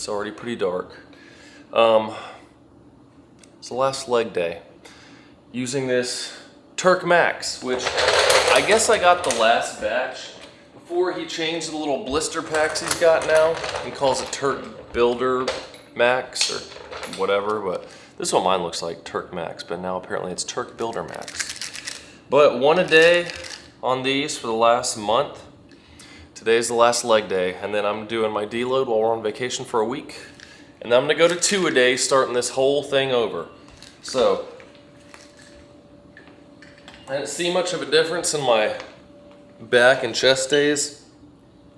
It's already pretty dark. It's the last leg day. Using this Turk Max, which I guess I got the last batch before he changed the little blister packs he's got now. He calls it Turk Builder Max or whatever, but this is what mine looks like, Turk Max, but now apparently it's Turk Builder Max. But one a day on these for the last month. Today's the last leg day, and then I'm doing my deload while we're on vacation for a week. And then I'm gonna go to 2 a day, starting this whole thing over. So, I didn't see much of a difference in my back and chest days,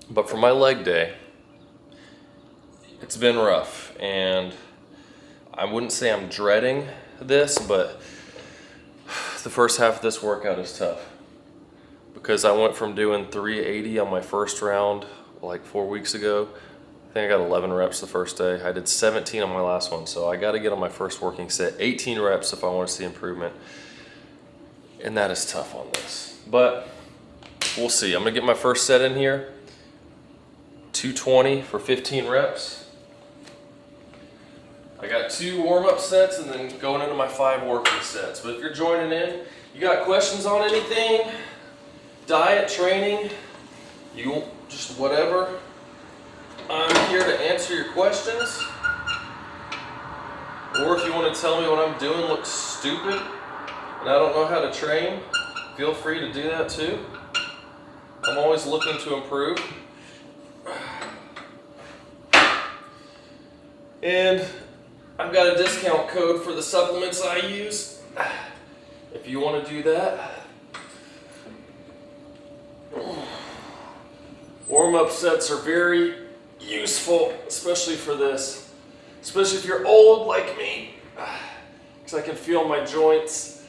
but for my leg day, it's been rough. And I wouldn't say I'm dreading this, but the first half of this workout is tough. Because I went from doing 380 on my first round like 4 weeks ago. I think I got 11 reps the first day. I did 17 on my last one, so I gotta get on my first working set. 18 reps if I want to see improvement. And that is tough on this. But we'll see. I'm gonna get my first set in here. 220 for 15 reps. I got 2 warm-up sets and then going into my 5 working sets. But if you're joining in, you got questions on anything, diet, training, you just whatever, I'm here to answer your questions. Or if you want to tell me what I'm doing looks stupid and I don't know how to train, feel free to do that too. I'm always looking to improve. And I've got a discount code for the supplements I use if you want to do that. Warm-up sets are very useful, especially for this. Especially if you're old like me, because I can feel my joints.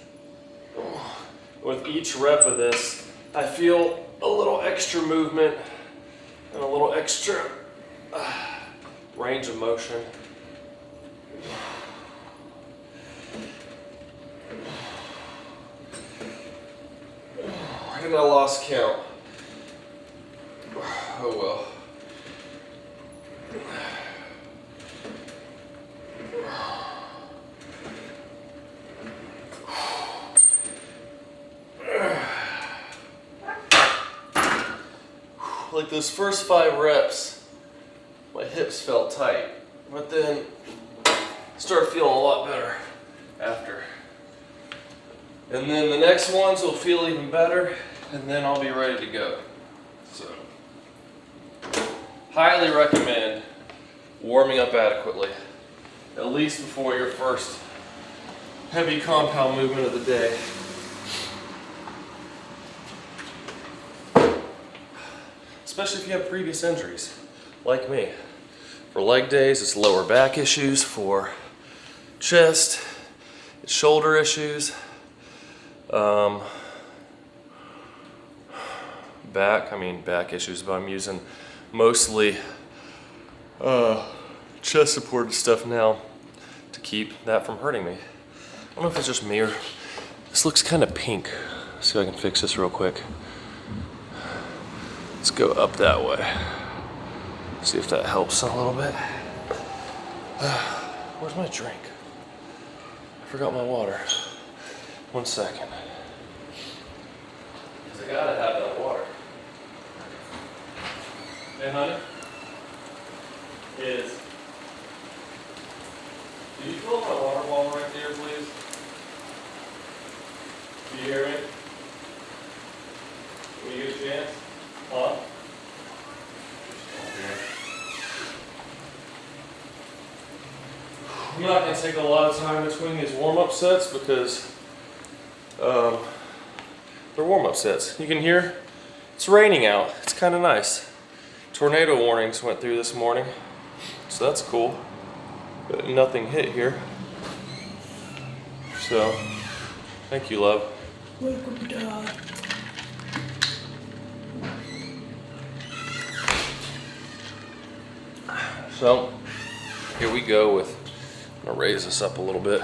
With each rep of this, I feel a little extra movement and a little extra range of motion. And I lost count. Oh well. Like those first 5 reps, my hips felt tight, but then started feeling a lot better after. And then the next ones will feel even better, and then I'll be ready to go. So, highly recommend warming up adequately, at least before your first heavy compound movement of the day. Especially if you have previous injuries, like me. For leg days, it's lower back issues. For chest, it's shoulder issues. Back issues, but I'm using mostly chest supported stuff now to keep that from hurting me. I don't know if it's just me or this looks kind of pink. Let's see if I can fix this real quick. Let's go up that way. See if that helps a little bit. Where's my drink? I forgot my water. 1 second. I gotta have that water. Hey, honey. Is. Can you fill up my water bottle right there, please? Do you hear me? Will you get a chance? Huh? I'm not going to take a lot of time between these warm-up sets because they're warm-up sets. You can hear it's raining out. It's kind of nice. Tornado warnings went through this morning, so that's cool. But nothing hit here. So, thank you, love. Welcome, Dad. So, here we go with, I'm gonna raise this up a little bit.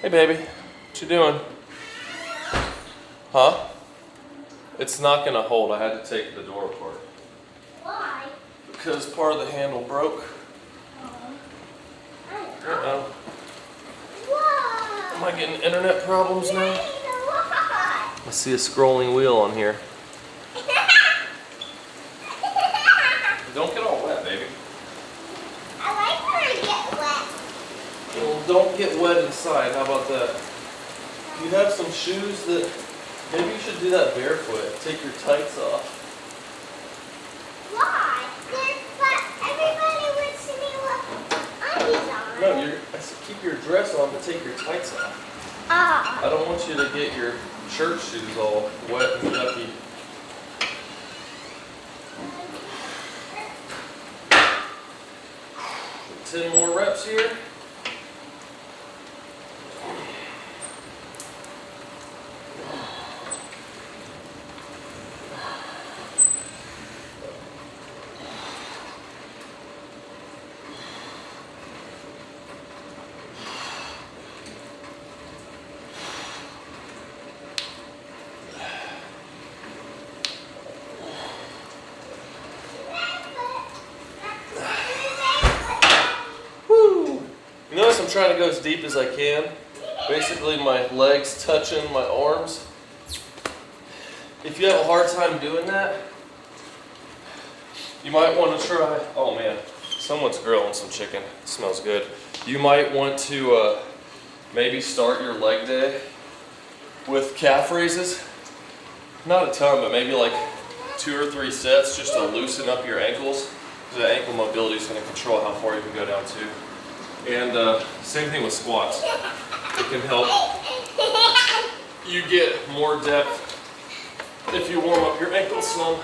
Hey baby, what you doing? Huh? It's not gonna hold. I had to take the door apart. Why? Because part of the handle broke. Uh-oh. Why? Am I getting internet problems now? Why? I see a scrolling wheel on here. Don't get all wet, baby. I like when I get wet. Well, don't get wet inside. How about that? You have some shoes that maybe you should do that barefoot. Take your tights off. Why? But everybody wants to be with undies on. No, I said keep your dress on, but take your tights off. Ah. I don't want you to get your church shoes all wet and yucky. 10 more reps here. Notice I'm trying to go as deep as I can. Basically my legs touching my arms. If you have a hard time doing that, you might want to try, oh man, someone's grilling some chicken. It smells good. You might want to maybe start your leg day with calf raises. Not a ton, but maybe like 2 or 3 sets just to loosen up your ankles. The ankle mobility is going to control how far you can go down to. And same thing with squats. It can help you get more depth if you warm up your ankles some.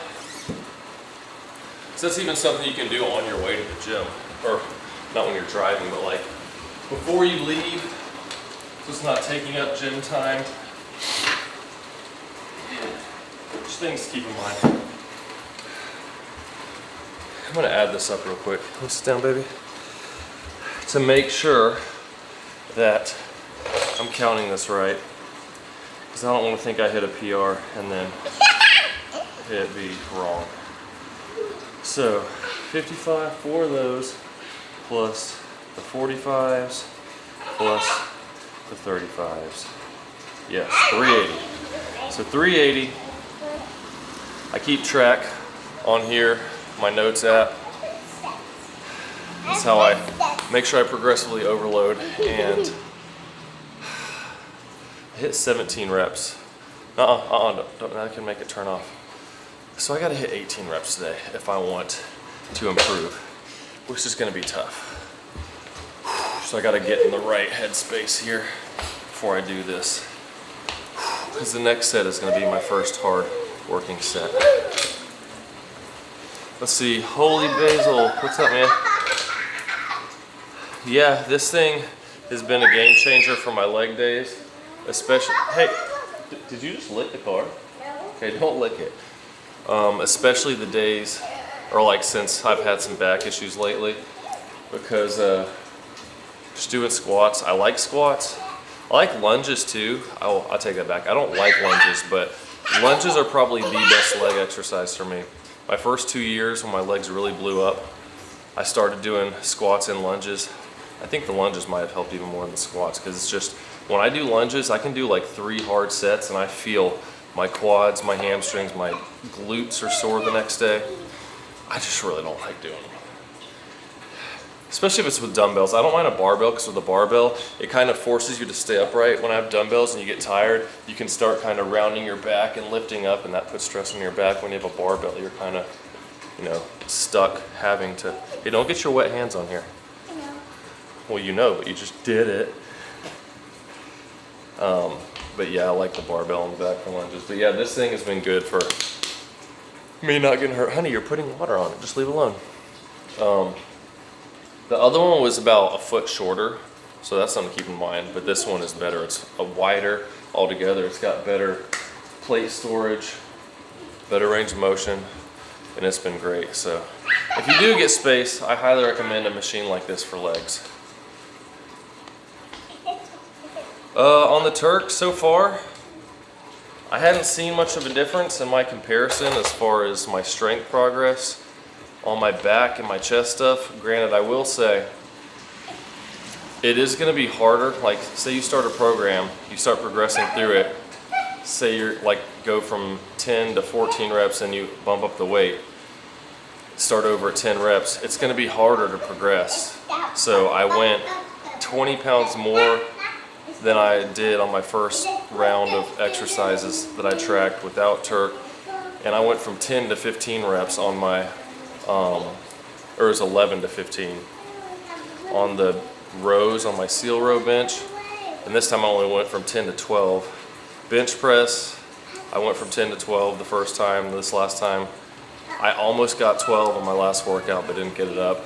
So that's even something you can do on your way to the gym. Or not when you're driving, but like before you leave, so it's not taking up gym time. Just things to keep in mind. I'm gonna add this up real quick. Let me sit down, baby. To make sure that I'm counting this right, because I don't want to think I hit a PR and then it be wrong. So 55 for those, plus the 45s, plus the 35s. Yes, 380. So 380. I keep track on here, my notes app. That's how I make sure I progressively overload, and I hit 17 reps. Don't, I can make it turn off. So I gotta hit 18 reps today if I want to improve, which is gonna be tough. So I gotta get in the right headspace here before I do this, because the next set is gonna be my first hard working set. Let's see, Holy Basil, what's up, man? Yeah, this thing has been a game changer for my leg days, especially, hey, did you just lick the car? No. Okay, don't lick it. Especially the days, or like since I've had some back issues lately, because just doing squats, I like squats. I like lunges too. I'll take that back. I don't like lunges, but lunges are probably the best leg exercise for me. My first 2 years when my legs really blew up, I started doing squats and lunges. I think the lunges might have helped even more than the squats, because it's just, when I do lunges, I can do like 3 hard sets and I feel my quads, my hamstrings, my glutes are sore the next day. I just really don't like doing them. Especially if it's with dumbbells. I don't mind a barbell, because with a barbell, it kind of forces you to stay upright. When I have dumbbells and you get tired, you can start kind of rounding your back and lifting up, and that puts stress on your back. When you have a barbell, you're kind of, stuck having to, hey, don't get your wet hands on here. Well, but you just did it. But yeah, I like the barbell on the back for lunges. But yeah, this thing has been good for me not getting hurt. Honey, you're putting water on it. Just leave it alone. The other one was about a foot shorter, so that's something to keep in mind. But this one is better. It's a wider altogether. It's got better plate storage, better range of motion, and it's been great. So if you do get space, I highly recommend a machine like this for legs. On the Turk so far, I hadn't seen much of a difference in my comparison as far as my strength progress on my back and my chest stuff. Granted, I will say, it is gonna be harder. Like, say you start a program, you start progressing through it, say you're like, go from 10 to 14 reps and you bump up the weight, start over at 10 reps, it's gonna be harder to progress. So I went 20 pounds more than I did on my first round of exercises that I tracked without Turk. And I went from 10 to 15 reps on my, or it was 11 to 15 on the rows on my seal row bench. And this time I only went from 10 to 12. Bench press, I went from 10 to 12 the first time. This last time, I almost got 12 on my last workout, but didn't get it up.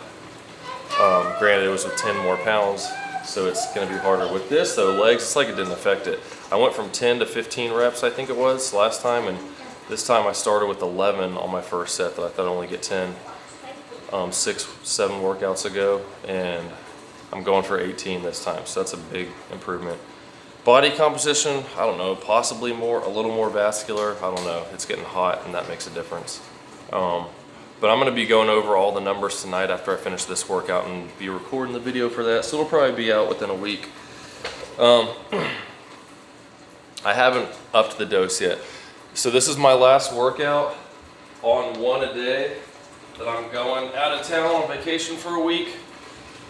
Granted, it was with 10 more pounds, so it's gonna be harder. With this though, legs, it's like it didn't affect it. I went from 10 to 15 reps, I think it was, last time, and this time I started with 11 on my first set that I thought I'd only get 10 6-7 workouts ago, and I'm going for 18 this time, so that's a big improvement. Body composition, I don't know, possibly more, a little more vascular, I don't know. It's getting hot and that makes a difference. But I'm gonna be going over all the numbers tonight after I finish this workout and be recording the video for that, so it'll probably be out within a week. I haven't upped the dose yet. So this is my last workout on 1 a day that I'm going out of town on vacation for a week.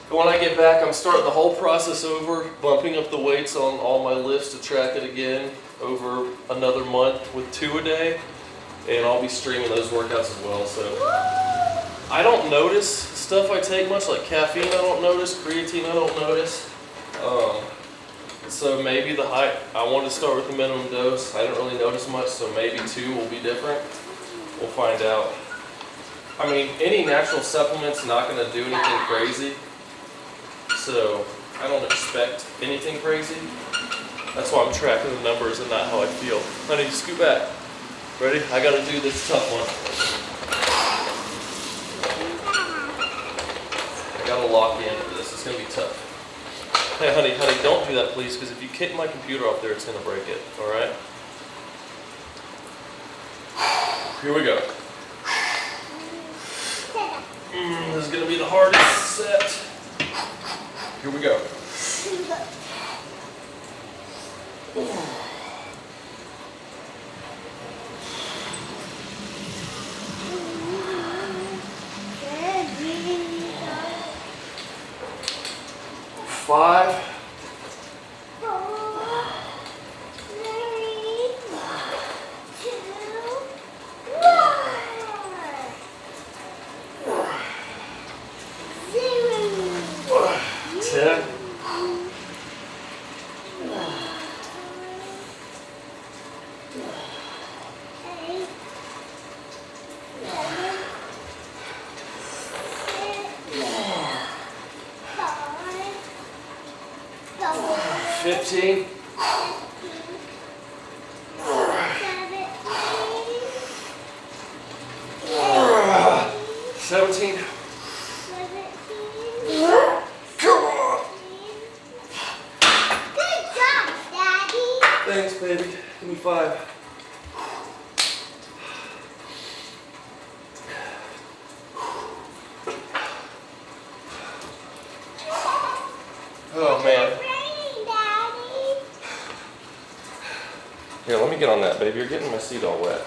And when I get back, I'm starting the whole process over, bumping up the weights on all my lifts to track it again over another month with 2 a day. And I'll be streaming those workouts as well. So I don't notice stuff I take much, like caffeine I don't notice, creatine I don't notice. So maybe the height, I wanted to start with the minimum dose. I didn't really notice much, so maybe 2 will be different. We'll find out. I mean, any natural supplement's not gonna do anything crazy. So I don't expect anything crazy. That's why I'm tracking the numbers and not how I feel. Honey, scoot back. Ready? I gotta do this tough one. I gotta lock in for this. It's gonna be tough. Hey, honey, don't do that, please, because if you kick my computer off there, it's gonna break it. All right? Here we go. This is gonna be the hardest set. Here we go. Five. 4, 3, 2, 1. 0. 10. 15. 17. Come on. Good job, Daddy. Thanks, baby. Give me 5. Oh man. Here, let me get on that, baby. You're getting my seat all wet.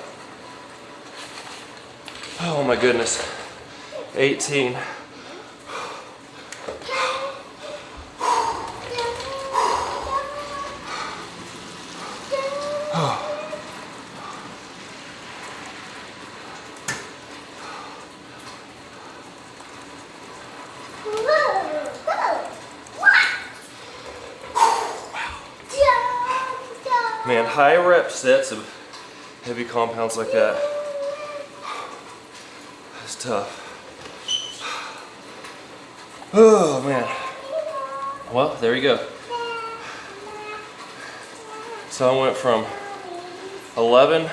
Oh my goodness. 18. Man, high rep sets of heavy compounds like that, it's tough. Oh man. Well, there you go. So I went from 11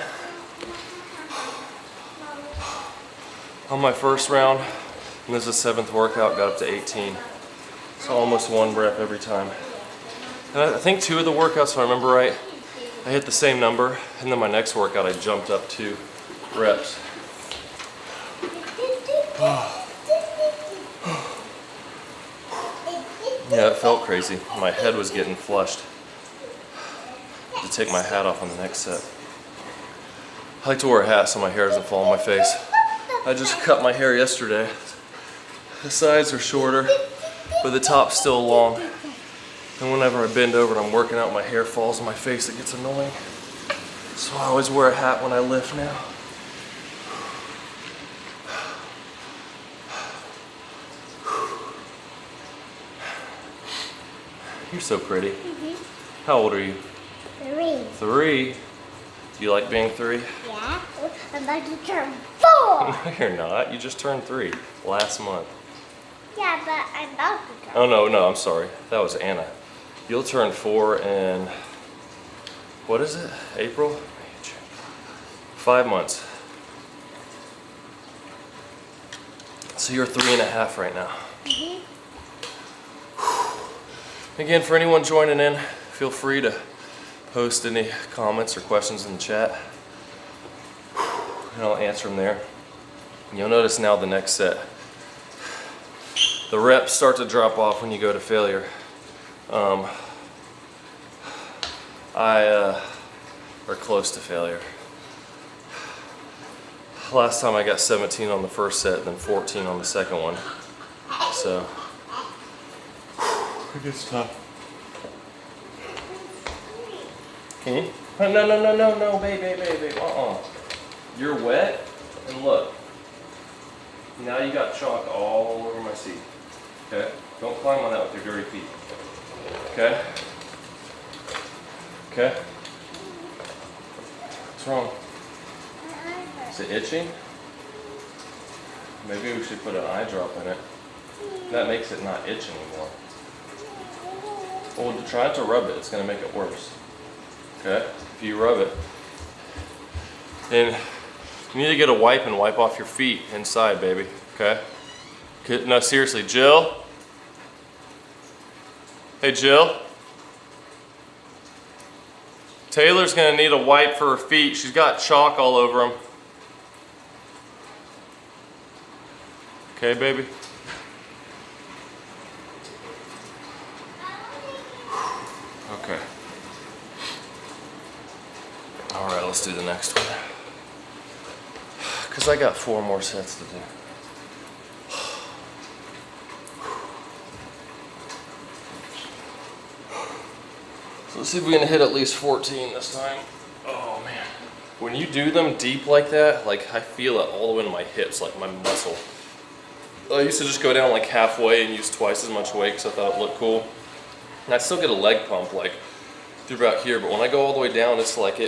on my first round, and this is the 7th workout, got up to 18. So almost 1 rep every time. And I think 2 of the workouts, if I remember right, I hit the same number, and then my next workout I jumped up 2 reps. Yeah, it felt crazy. My head was getting flushed. I had to take my hat off on the next set. I like to wear a hat so my hair doesn't fall on my face. I just cut my hair yesterday. The sides are shorter, but the top's still long. And whenever I bend over and I'm working out, my hair falls on my face. It gets annoying. So I always wear a hat when I lift now. You're so pretty. How old are you? 3. 3? Do you like being 3? Yeah. I'm about to turn 4. No, you're not. You just turned 3 last month. Yeah, but I'm about to turn. Oh, no, I'm sorry. That was Anna. You'll turn 4 in, what is it? April? 5 months. So you're 3.5 right now. Again, for anyone joining in, feel free to post any comments or questions in the chat, and I'll answer them there. You'll notice now the next set, the reps start to drop off when you go to failure. Or close to failure. Last time I got 17 on the first set, then 14 on the second one. So it gets tough. No, babe. You're wet, and look. Now you got chalk all over my seat. Okay? Don't climb on that with your dirty feet. Okay? Okay? What's wrong? Is it itching? Maybe we should put an eye drop in it. That makes it not itch anymore. Well, try not to rub it. It's going to make it worse. Okay? If you rub it, then you need to get a wipe and wipe off your feet inside, baby. Okay? No, seriously, Jill? Hey, Jill? Taylor's gonna need a wipe for her feet. She's got chalk all over them. Okay, baby? Okay. All right, let's do the next one. Because I got 4 more sets to do. So let's see if we can hit at least 14 this time. Oh man. When you do them deep like that, like I feel it all the way into my hips, like my muscle. I used to just go down like halfway and use twice as much weight because I thought it looked cool. And I still get a leg pump like through about here, but when I go all the way down, it's like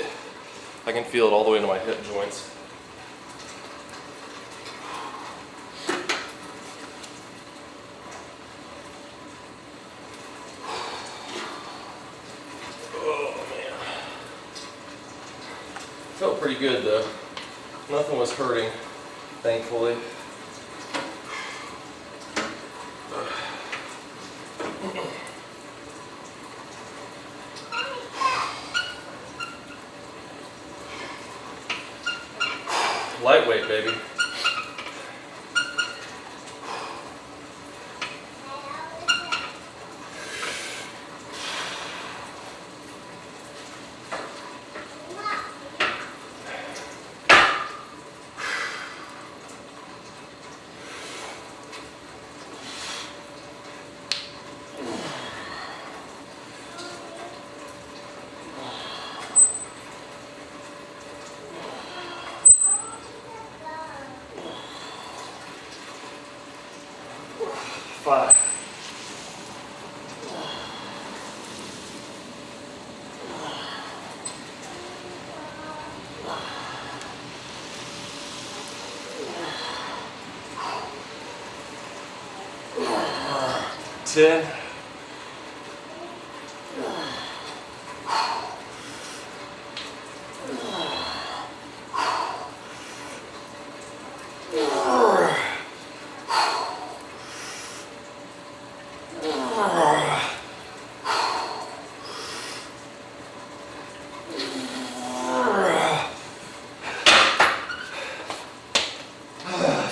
I can feel it all the way into my hip joints. Felt pretty good though. Nothing was hurting, thankfully. Lightweight, baby. Five. Ten.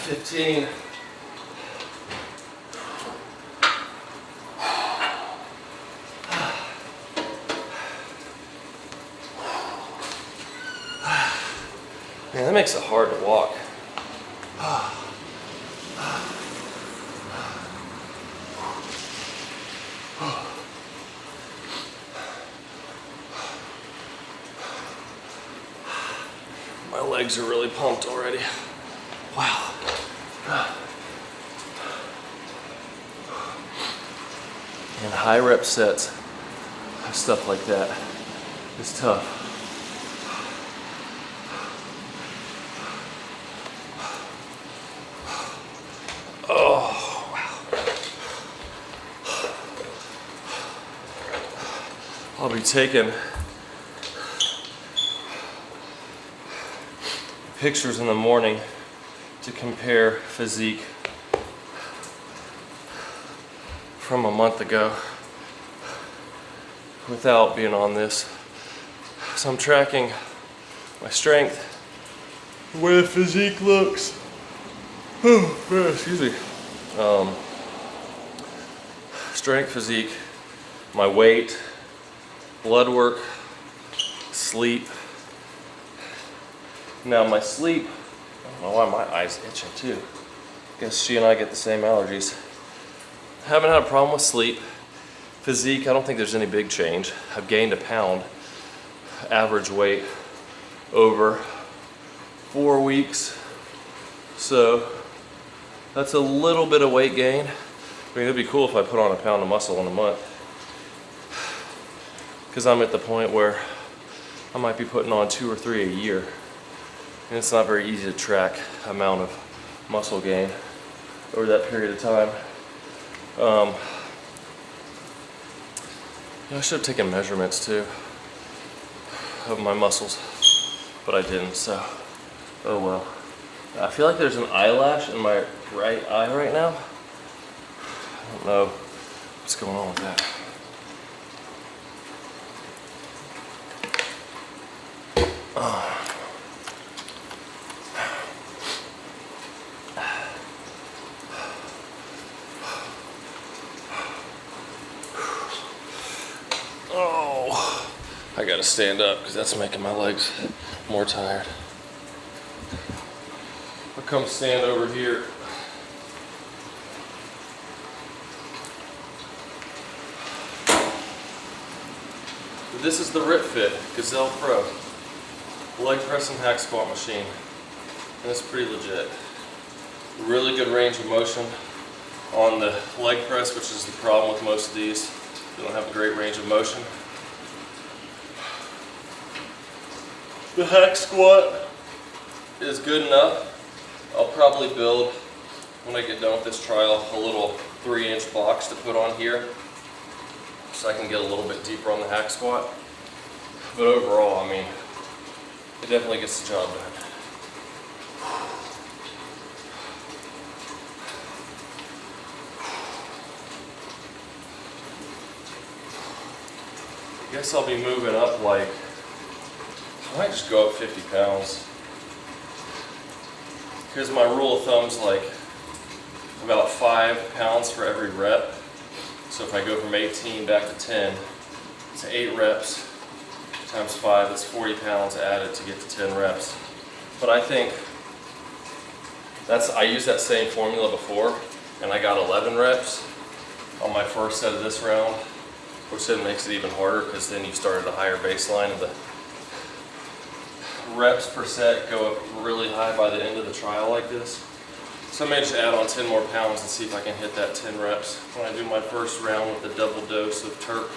15. Man, that makes it hard to walk. My legs are really pumped already. Wow. And high rep sets, stuff like that is tough. Oh, wow. I'll be taking pictures in the morning to compare physique from a month ago without being on this. So I'm tracking my strength, the way the physique looks. Oh, man, excuse me. Strength, physique, my weight, blood work, sleep. Now my sleep, I don't know why my eye's itching too. Guess she and I get the same allergies. Haven't had a problem with sleep. Physique, I don't think there's any big change. I've gained a pound, average weight, over 4 weeks. So that's a little bit of weight gain. I mean, it'd be cool if I put on a pound of muscle in a month. Because I'm at the point where I might be putting on 2 or 3 a year. And it's not very easy to track amount of muscle gain over that period of time. I should have taken measurements too of my muscles, but I didn't, so oh well. I feel like there's an eyelash in my right eye right now. I don't know what's going on with that. Oh, I gotta stand up because that's making my legs more tired. I'll come stand over here. This is the Rip Fit Gazelle Pro leg press and hack squat machine, and it's pretty legit. Really good range of motion on the leg press, which is the problem with most of these. They don't have a great range of motion. The hack squat is good enough. I'll probably build, when I get done with this trial, a little 3-inch box to put on here so I can get a little bit deeper on the hack squat. But overall, I mean, it definitely gets the job done. I guess I'll be moving up like, I might just go up 50 pounds. Because my rule of thumb's like about 5 pounds for every rep. So if I go from 18 back to 10, it's 8 reps times 5, that's 40 pounds added to get to 10 reps. But I think I used that same formula before, and I got 11 reps on my first set of this round, which then makes it even harder because then you start at a higher baseline and the reps per set go up really high by the end of the trial like this. So I may just add on 10 more pounds and see if I can hit that 10 reps when I do my first round with the double dose of Turk.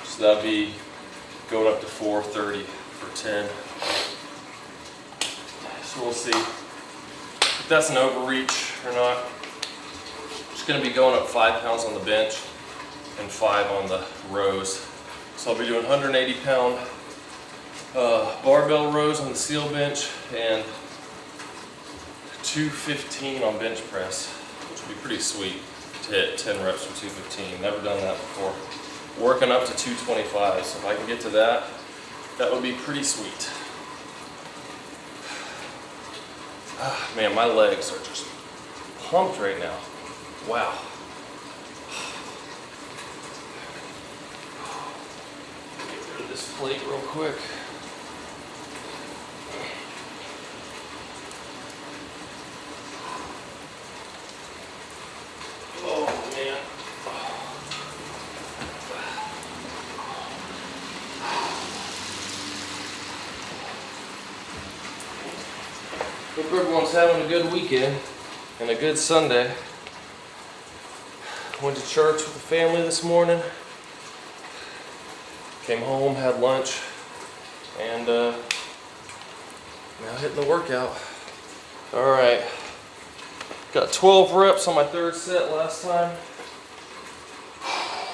So that'd be going up to 430 for 10. So we'll see if that's an overreach or not. Just gonna be going up 5 pounds on the bench and 5 on the rows. So I'll be doing 180 pound barbell rows on the seal bench and 215 on bench press, which would be pretty sweet to hit 10 reps for 215. Never done that before. Working up to 225, so if I can get to that, that would be pretty sweet. Man, my legs are just pumped right now. Wow. Get rid of this plate real quick. Oh man. Hope everyone's having a good weekend and a good Sunday. Went to church with the family this morning. Came home, had lunch, and now hitting the workout. All right, got 12 reps on my third set last time.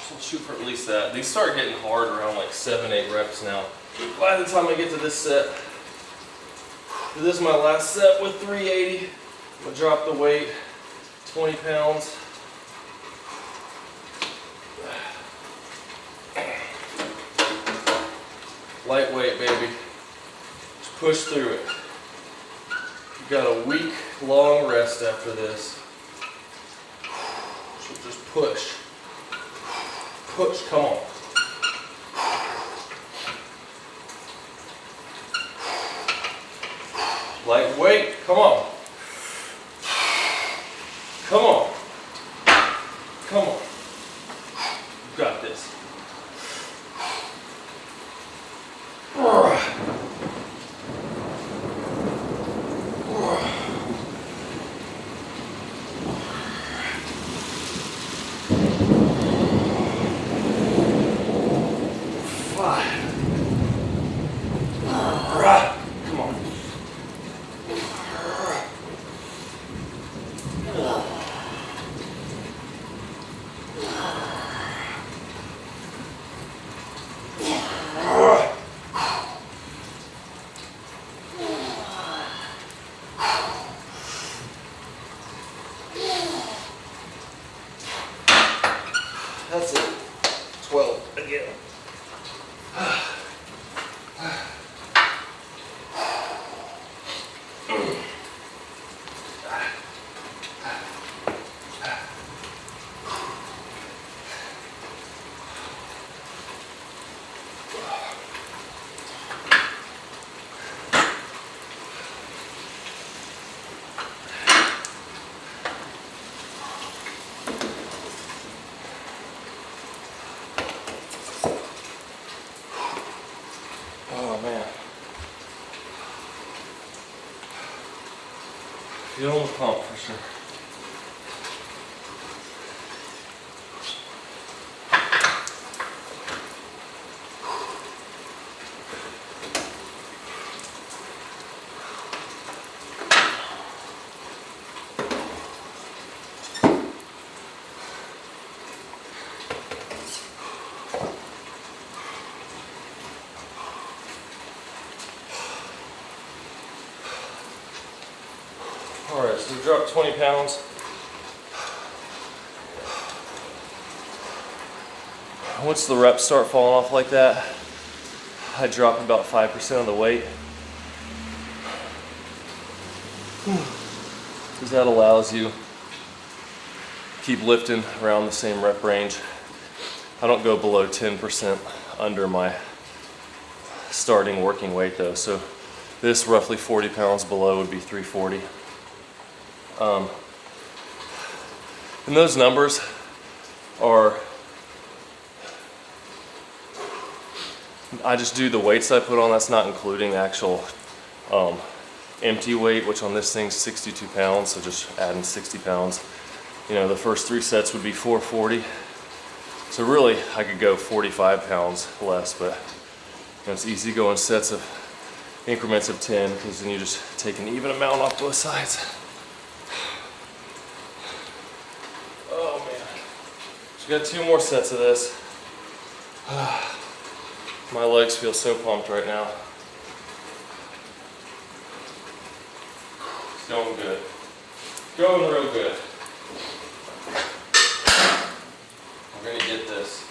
So I'll shoot for at least that. These start getting hard around like 7-8 reps now. By the time I get to this set, this is my last set with 380. I'm gonna drop the weight, 20 pounds. Lightweight, baby. Just push through it. You got a week long rest after this. So just push. Push, come on. Lightweight, come on. Come on. Come on. You got this. That's it. 12 again. Oh man. Feeling the pump for sure. All right, so we dropped 20 pounds. Once the reps start falling off like that, I drop about 5% of the weight. Because that allows you to keep lifting around the same rep range. I don't go below 10% under my starting working weight though. So this roughly 40 pounds below would be 340. And those numbers are, I just do the weights I put on, that's not including actual empty weight, which on this thing's 62 pounds, so just adding 60 pounds. You know, the first 3 sets would be 440. So really, I could go 45 pounds less, but you know, it's easy going sets of increments of 10, because then you just take an even amount off both sides. Oh man. So we got 2 more sets of this. My legs feel so pumped right now. It's going good. Going real good. We're gonna get this.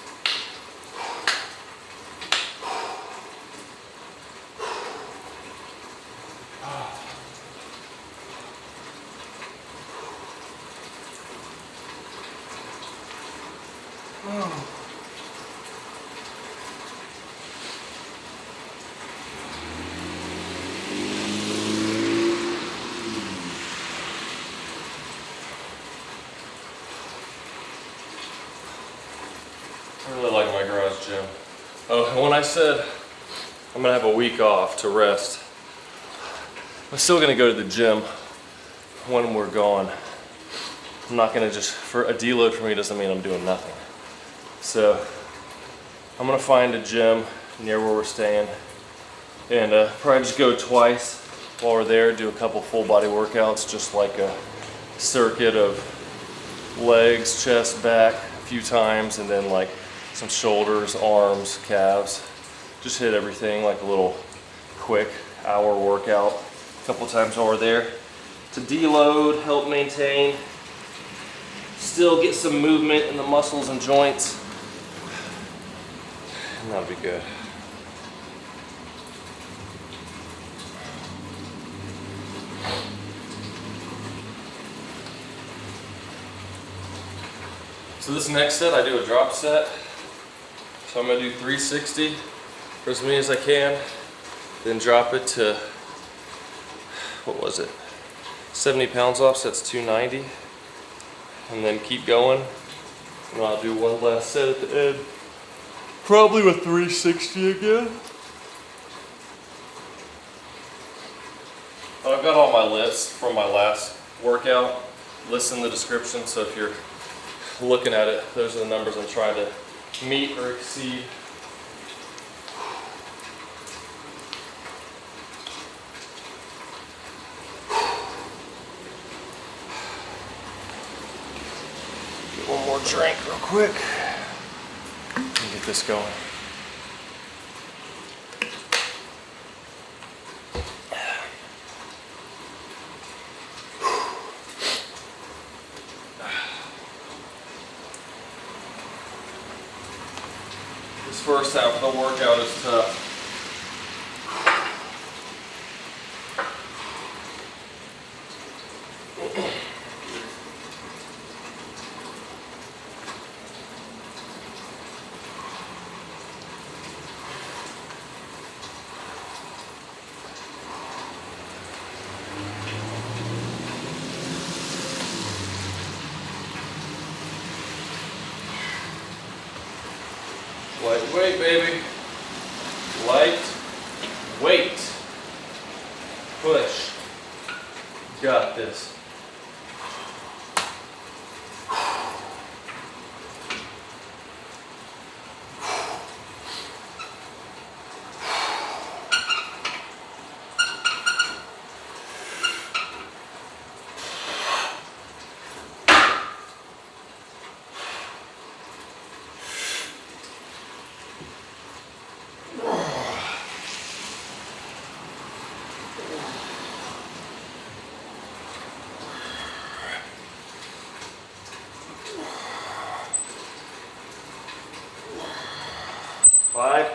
Oh, and when I said I'm gonna have a week off to rest, I'm still gonna go to the gym when we're gone. I'm not gonna just, for a deload for me doesn't mean I'm doing nothing. So I'm gonna find a gym near where we're staying and probably just go twice while we're there, do a couple full body workouts, just like a circuit of legs, chest, back a few times, and then like some shoulders, arms, calves. Just hit everything like a little quick hour workout a couple times while we're there to deload, help maintain, still get some movement in the muscles and joints, and that'll be good. So this next set, I do a drop set. So I'm gonna do 360 for as many as I can, then drop it to, what was it? 70 pounds off, so that's 290. And then keep going. And I'll do one last set at the end. Probably with 360 again. I've got all my lifts from my last workout lists in the description, so if you're looking at it, those are the numbers I'm trying to meet or exceed. Get one more drink real quick and get this going. This first half of the workout is tough. Lightweight, baby. Light weight. Push. Got this. Five.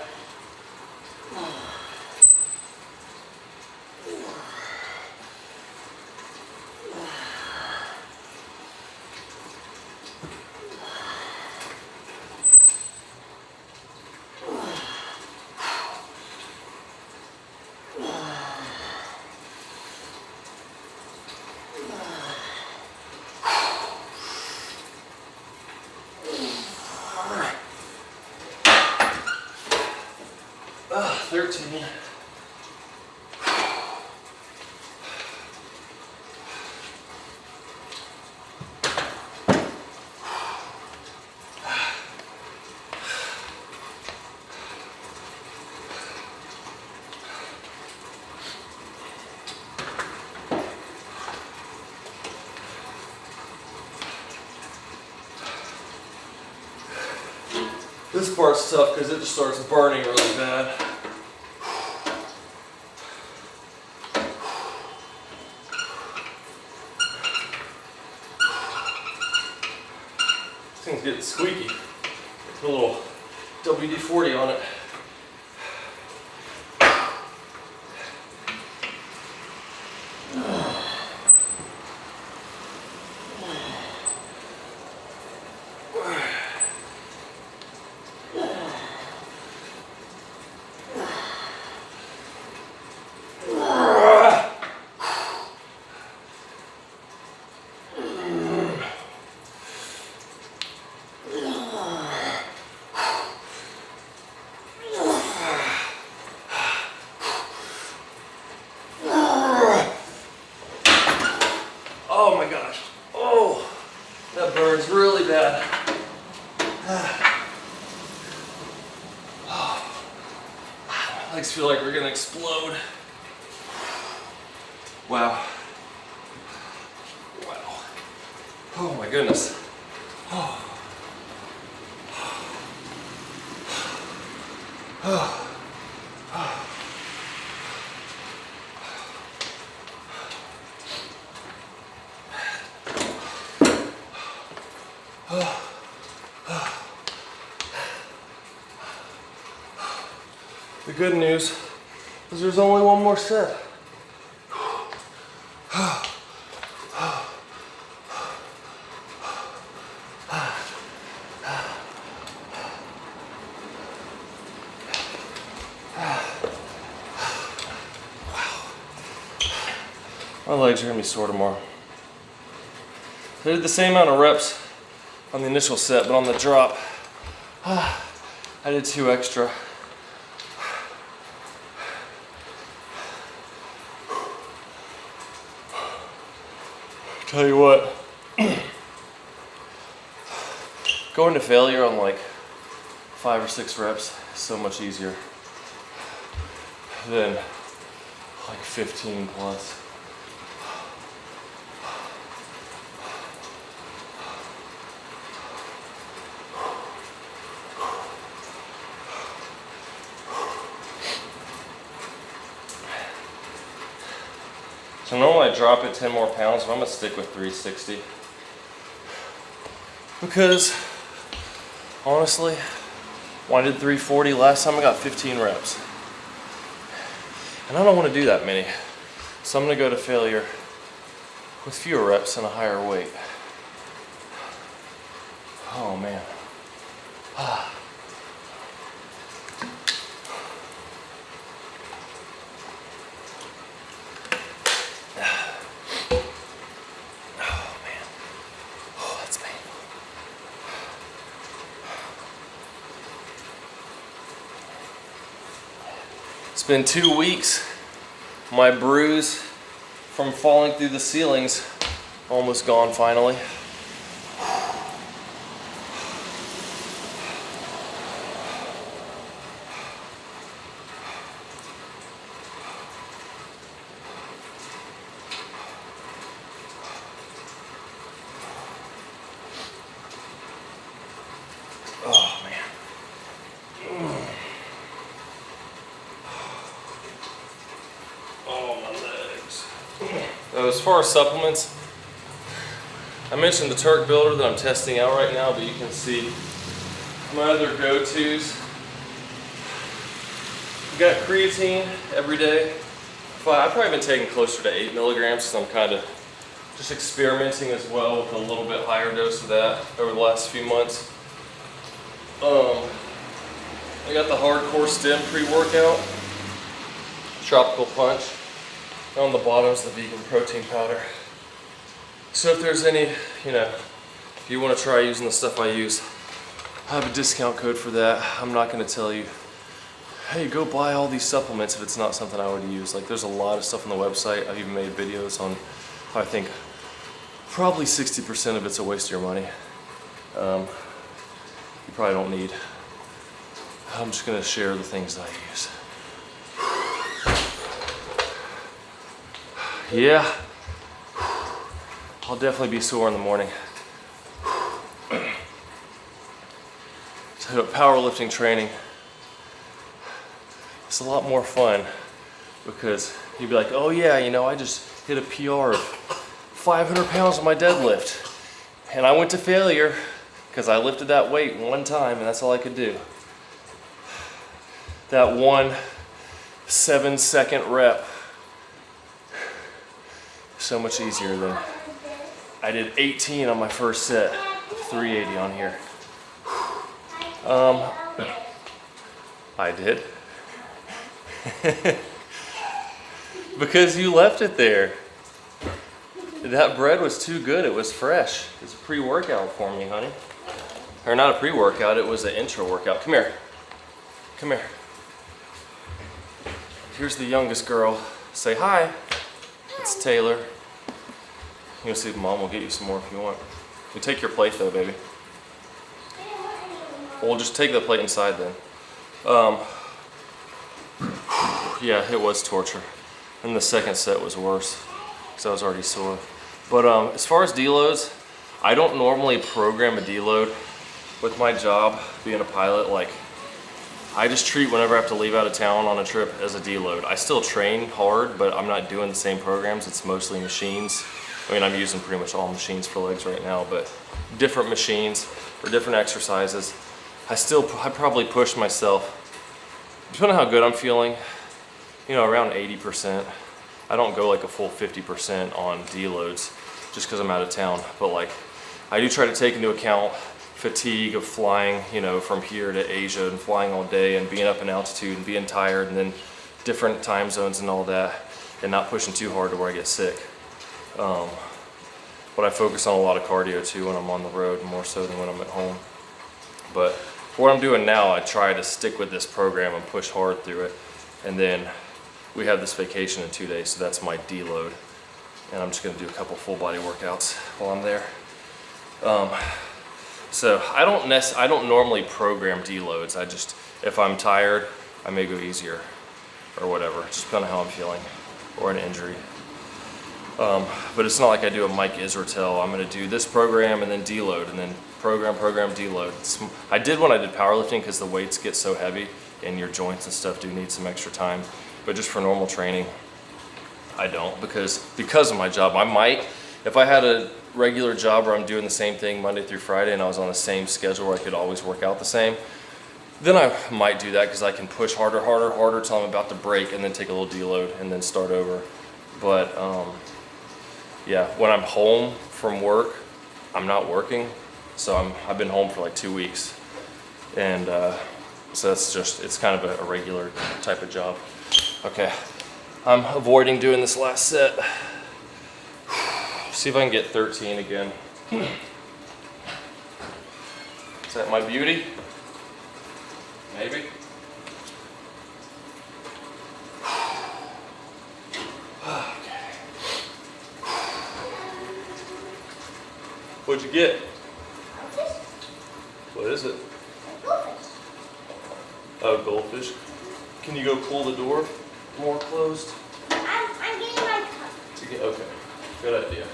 Ah, 13. This part's tough because it just starts burning really bad. This thing's getting squeaky. Put a little WD-40 on it. feel like we're gonna explode. Wow. Wow. Oh my goodness. Oh. The good news is there's only one more set. My legs are gonna be sore tomorrow. I did the same amount of reps on the initial set, but on the drop, I did 2 extra. Tell you what, going to failure on like 5 or 6 reps is so much easier than like 15 plus. So normally I drop it 10 more pounds, but I'm gonna stick with 360. Because honestly, when I did 340 last time, I got 15 reps. And I don't want to do that many. So I'm gonna go to failure with fewer reps and a higher weight. Oh man. It's been 2 weeks. My bruise from falling through the ceiling's almost gone finally. Oh man. Oh, my legs. As far as supplements, I mentioned the Turk builder that I'm testing out right now, but you can see my other go-tos. I've got creatine every day. I've probably been taking closer to 8 milligrams because I'm kind of just experimenting as well with a little bit higher dose of that over the last few months. I got the Hardcore Stem pre-workout, Tropical Punch. On the bottom is the vegan protein powder. So if there's any, if you want to try using the stuff I use, I have a discount code for that. I'm not going to tell you, hey, go buy all these supplements if it's not something I would use. Like, there's a lot of stuff on the website. I've even made videos on how I think probably 60% of it's a waste of your money. You probably don't need. I'm just going to share the things that I use. Yeah, I'll definitely be sore in the morning. So powerlifting training, it's a lot more fun because you'd be like, oh yeah, I just hit a PR of 500 pounds on my deadlift. And I went to failure because I lifted that weight one time and that's all I could do. That one 7-second rep, so much easier than I did 18 on my first set, 380 on here. I did. Because you left it there. That bread was too good, it was fresh. It's a pre-workout for me, honey. Or not a pre-workout, it was an intro workout. Come here. Come here. Here's the youngest girl. Say hi. It's Taylor. You'll see Mom will get you some more if you want. You take your plate though, baby. Well, just take the plate inside then. Yeah, it was torture. And the second set was worse because I was already sore. But as far as deloads, I don't normally program a deload with my job being a pilot. Like, I just treat whenever I have to leave out of town on a trip as a deload. I still train hard, but I'm not doing the same programs. It's mostly machines. I mean, I'm using pretty much all machines for legs right now, but different machines for different exercises. I probably push myself, depending on how good I'm feeling, you know, around 80%. I don't go like a full 50% on deloads just because I'm out of town. But like, I do try to take into account fatigue of flying, you know, from here to Asia and flying all day and being up in altitude and being tired and then different time zones and all that, and not pushing too hard to where I get sick. But I focus on a lot of cardio too when I'm on the road, more so than when I'm at home. But for what I'm doing now, I try to stick with this program and push hard through it. And then we have this vacation in 2 days, so that's my deload. And I'm just gonna do a couple full body workouts while I'm there. So I don't normally program deloads. I just, if I'm tired, I may go easier or whatever. It just depends on how I'm feeling or an injury. But it's not like I do a Mike Israetel. I'm gonna do this program and then deload and then program, deload. I did when I did powerlifting because the weights get so heavy and your joints and stuff do need some extra time. But just for normal training, I don't because of my job. I might, if I had a regular job where I'm doing the same thing Monday through Friday and I was on the same schedule where I could always work out the same, then I might do that because I can push harder till I'm about to break and then take a little deload and then start over. But yeah, when I'm home from work, I'm not working. So I've been home for like 2 weeks. And so it's kind of a regular type of job. Okay, I'm avoiding doing this last set. See if I can get 13 again. Is that my beauty? Maybe. What'd you get? What is it? Goldfish. Oh, goldfish. Can you go pull the door more closed? I'm getting my cup. Okay, good idea.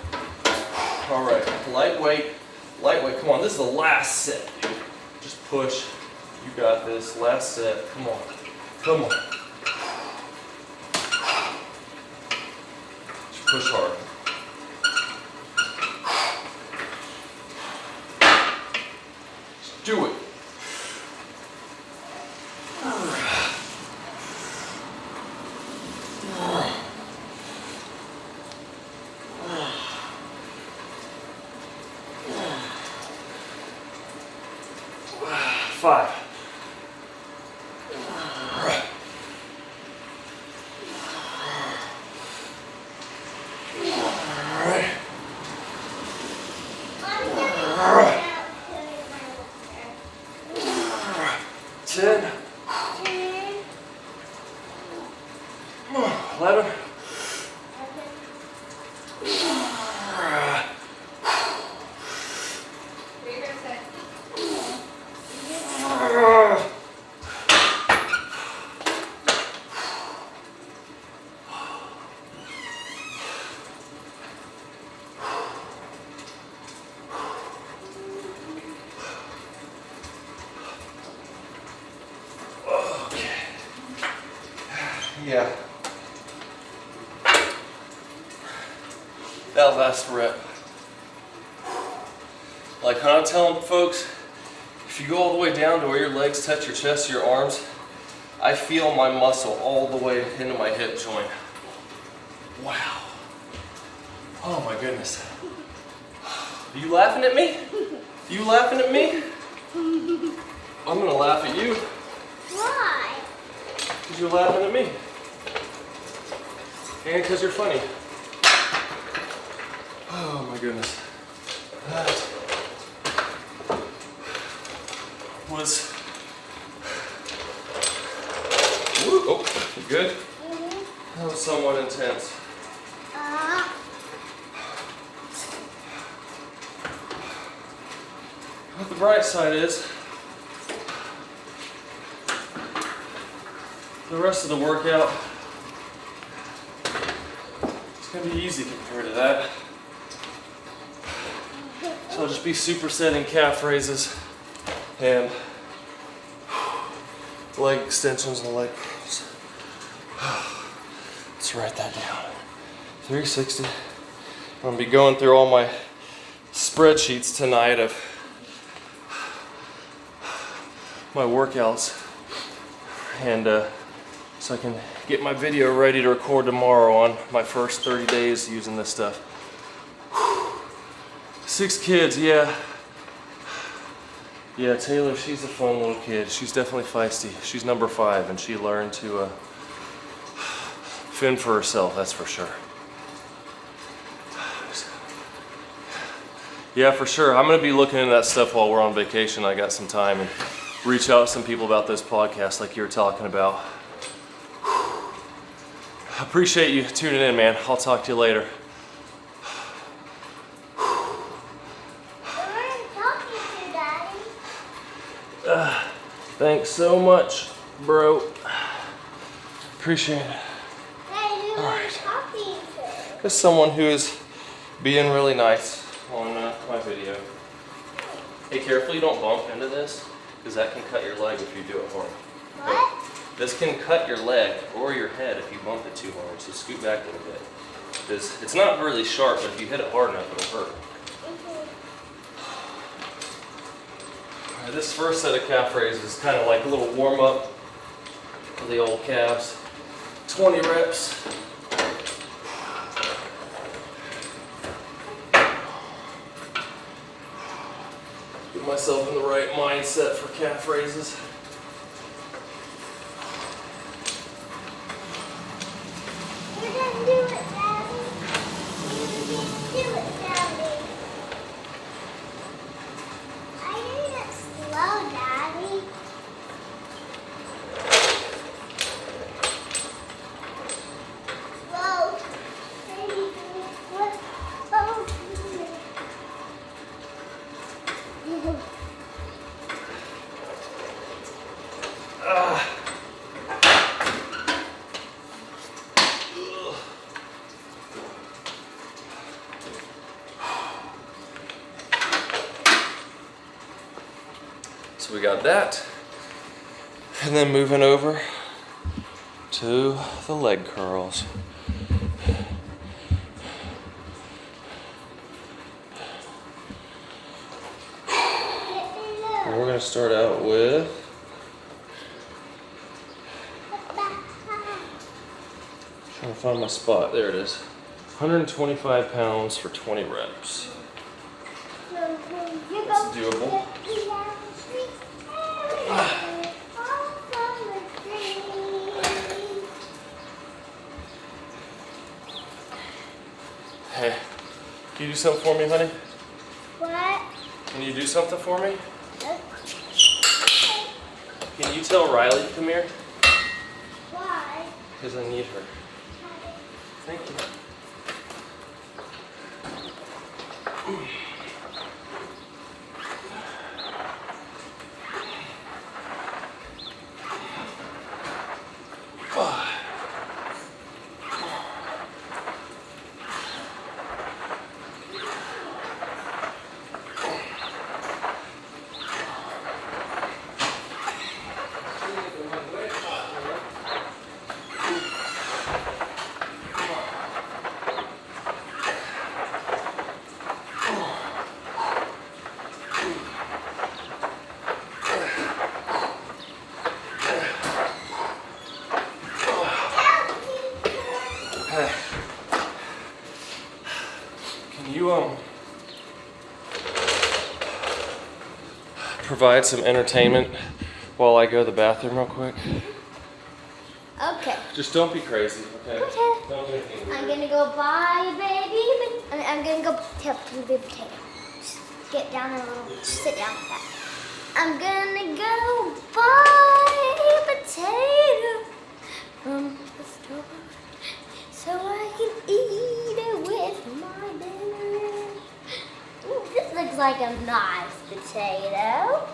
All right, lightweight. Come on, this is the last set, dude. Just push. You got this. Last set. Come on. Just push hard. Just do it. Five. 10. 11. Yeah. That last rep. Like when I'm telling folks, if you go all the way down to where your legs touch your chest or your arms, I feel my muscle all the way into my hip joint. Wow. Oh my goodness. Are you laughing at me? You laughing at me? I'm gonna laugh at you. Why? Because you're laughing at me. And because you're funny. Oh my goodness. That was... Woo. Oh, you good? That was somewhat intense. But the bright side is, the rest of the workout gonna be easy compared to that. So I'll just be supersetting calf raises and leg extensions and leg curls. Let's write that down. 360. I'm gonna be going through all my spreadsheets tonight of my workouts, and so I can get my video ready to record tomorrow on my first 30 days using this stuff. 6 kids, yeah. Yeah, Taylor, she's a fun little kid. She's definitely feisty. She's number 5, and she learned to fend for herself, that's for sure. Yeah, for sure. I'm gonna be looking into that stuff while we're on vacation. I got some time, and reach out to some people about this podcast like you were talking about. I appreciate you tuning in, man. I'll talk to you later. Thanks so much, bro. Appreciate it. Hey, who All are you right. talking to? Just someone who is being really nice on my video. Hey, careful you don't bump into this, because that can cut your leg if you do it hard. What? This can cut your leg or your head if you bump it too hard, so scoot back a little bit. It's not really sharp, but if you hit it hard enough, it'll hurt. All right, this first set of calf raises is kind of like a little warm up for the old calves. 20 reps. Get myself in the right mindset for calf raises. You didn't do it, Daddy. You didn't do it, Daddy. I did it slow, Daddy. Whoa. Baby, what? Oh. So we got that. And then moving over to the leg curls. And we're gonna start out with trying to find my spot. There it is. 125 pounds for 20 reps. That's doable. Hey, can you do something for me, honey? What? Can you do something for me? Can you tell Riley to come here? Why? Because I need her. Thank you. Can you provide some entertainment while I go to the bathroom real quick? Okay. Just don't be crazy, okay? Okay. Don't do anything weird. I'm gonna go buy a baby. I'm gonna go tell the baby potato. Just get down a little. Just sit down like that. I'm gonna go buy a potato from the store so I can eat it with my dinner. Ooh, this looks like a nice potato.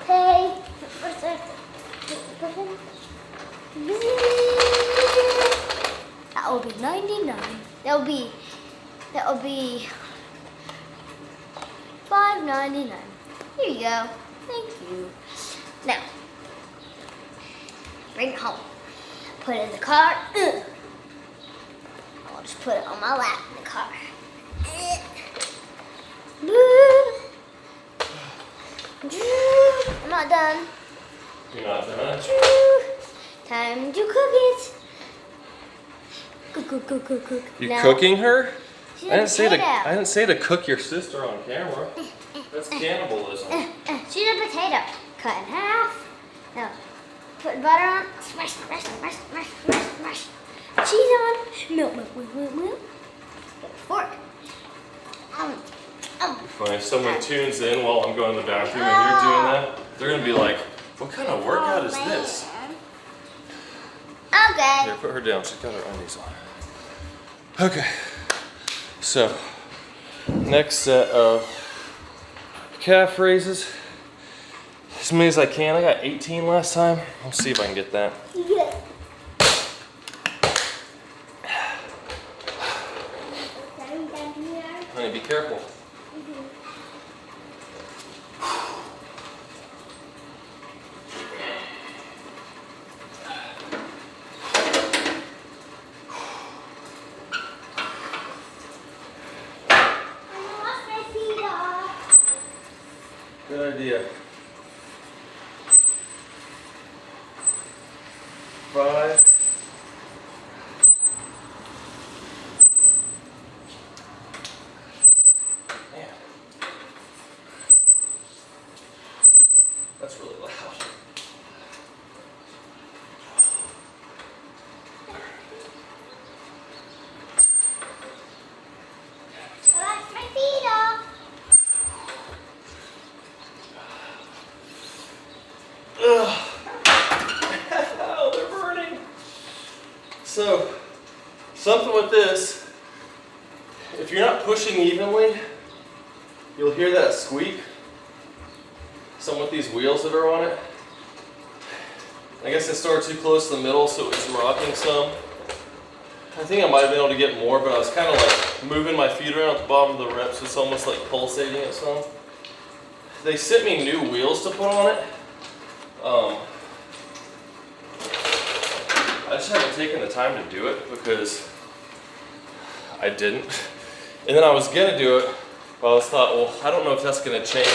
Okay. will be 99. That will be $5.99. Here you go. Thank you. Now, bring it home. Put it in the car. I'll just put it on my lap in the car. I'm not done. You're not done? Time to cook it. Cook. You No. cooking her? She's I didn't potato. say to cook your sister on camera. That's cannibalism. She's a potato. Cut in half. Now, put butter on. Smash. Cheese on. Milk. Get a fork. Funny, if someone tunes in while I'm going to the bathroom and you're doing that, they're gonna be like, what kind of workout is this? Okay. Here, put her down. She's got her undies on. Okay. So, next set of calf raises. As many as I can. I got 18 last time. Let's see if I can get that. Yeah. Honey, be careful. Good idea. 5. Man. That's really loud. Wash my feet off. Oh, they're burning. So, something with this, if you're not pushing evenly, you'll hear that squeak. Some with these wheels that are on it. I guess I started too close to the middle, so it was rocking some. I think I might have been able to get more, but I was kind of like moving my feet around at the bottom of the rep, so it's almost like pulsating it some. They sent me new wheels to put on it. I just haven't taken the time to do it because I didn't. And then I was gonna do it, but I thought, well, I don't know if that's gonna change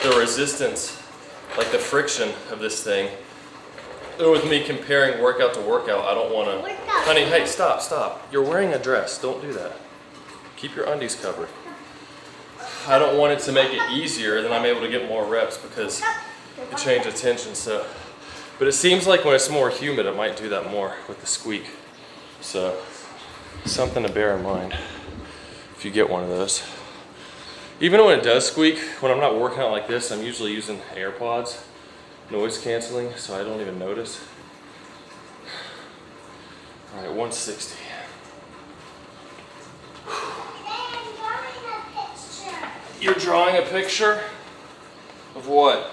the resistance, like the friction of this thing. And with me comparing workout to workout, I don't wanna. Honey, hey, stop. You're wearing a dress, don't do that. Keep your undies covered. I don't want it to make it easier, then I'm able to get more reps because it changes tension, so. But it seems like when it's more humid, it might do that more with the squeak. So, something to bear in mind if you get one of those. Even when it does squeak, when I'm not working out like this, I'm usually using AirPods, noise canceling, so I don't even notice. All right, 160. You're drawing a picture of what?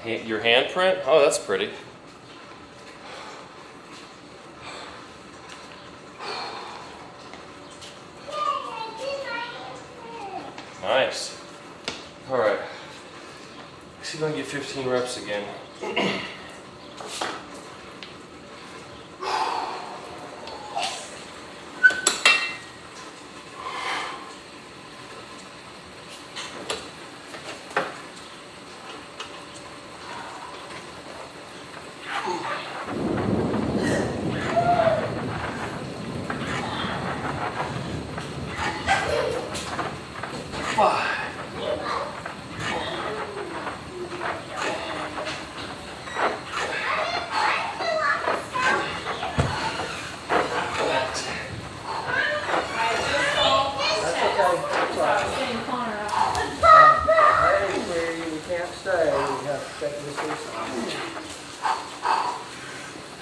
Your handprint? Oh, that's pretty. Nice. All right. Let's see if I can get 15 reps again.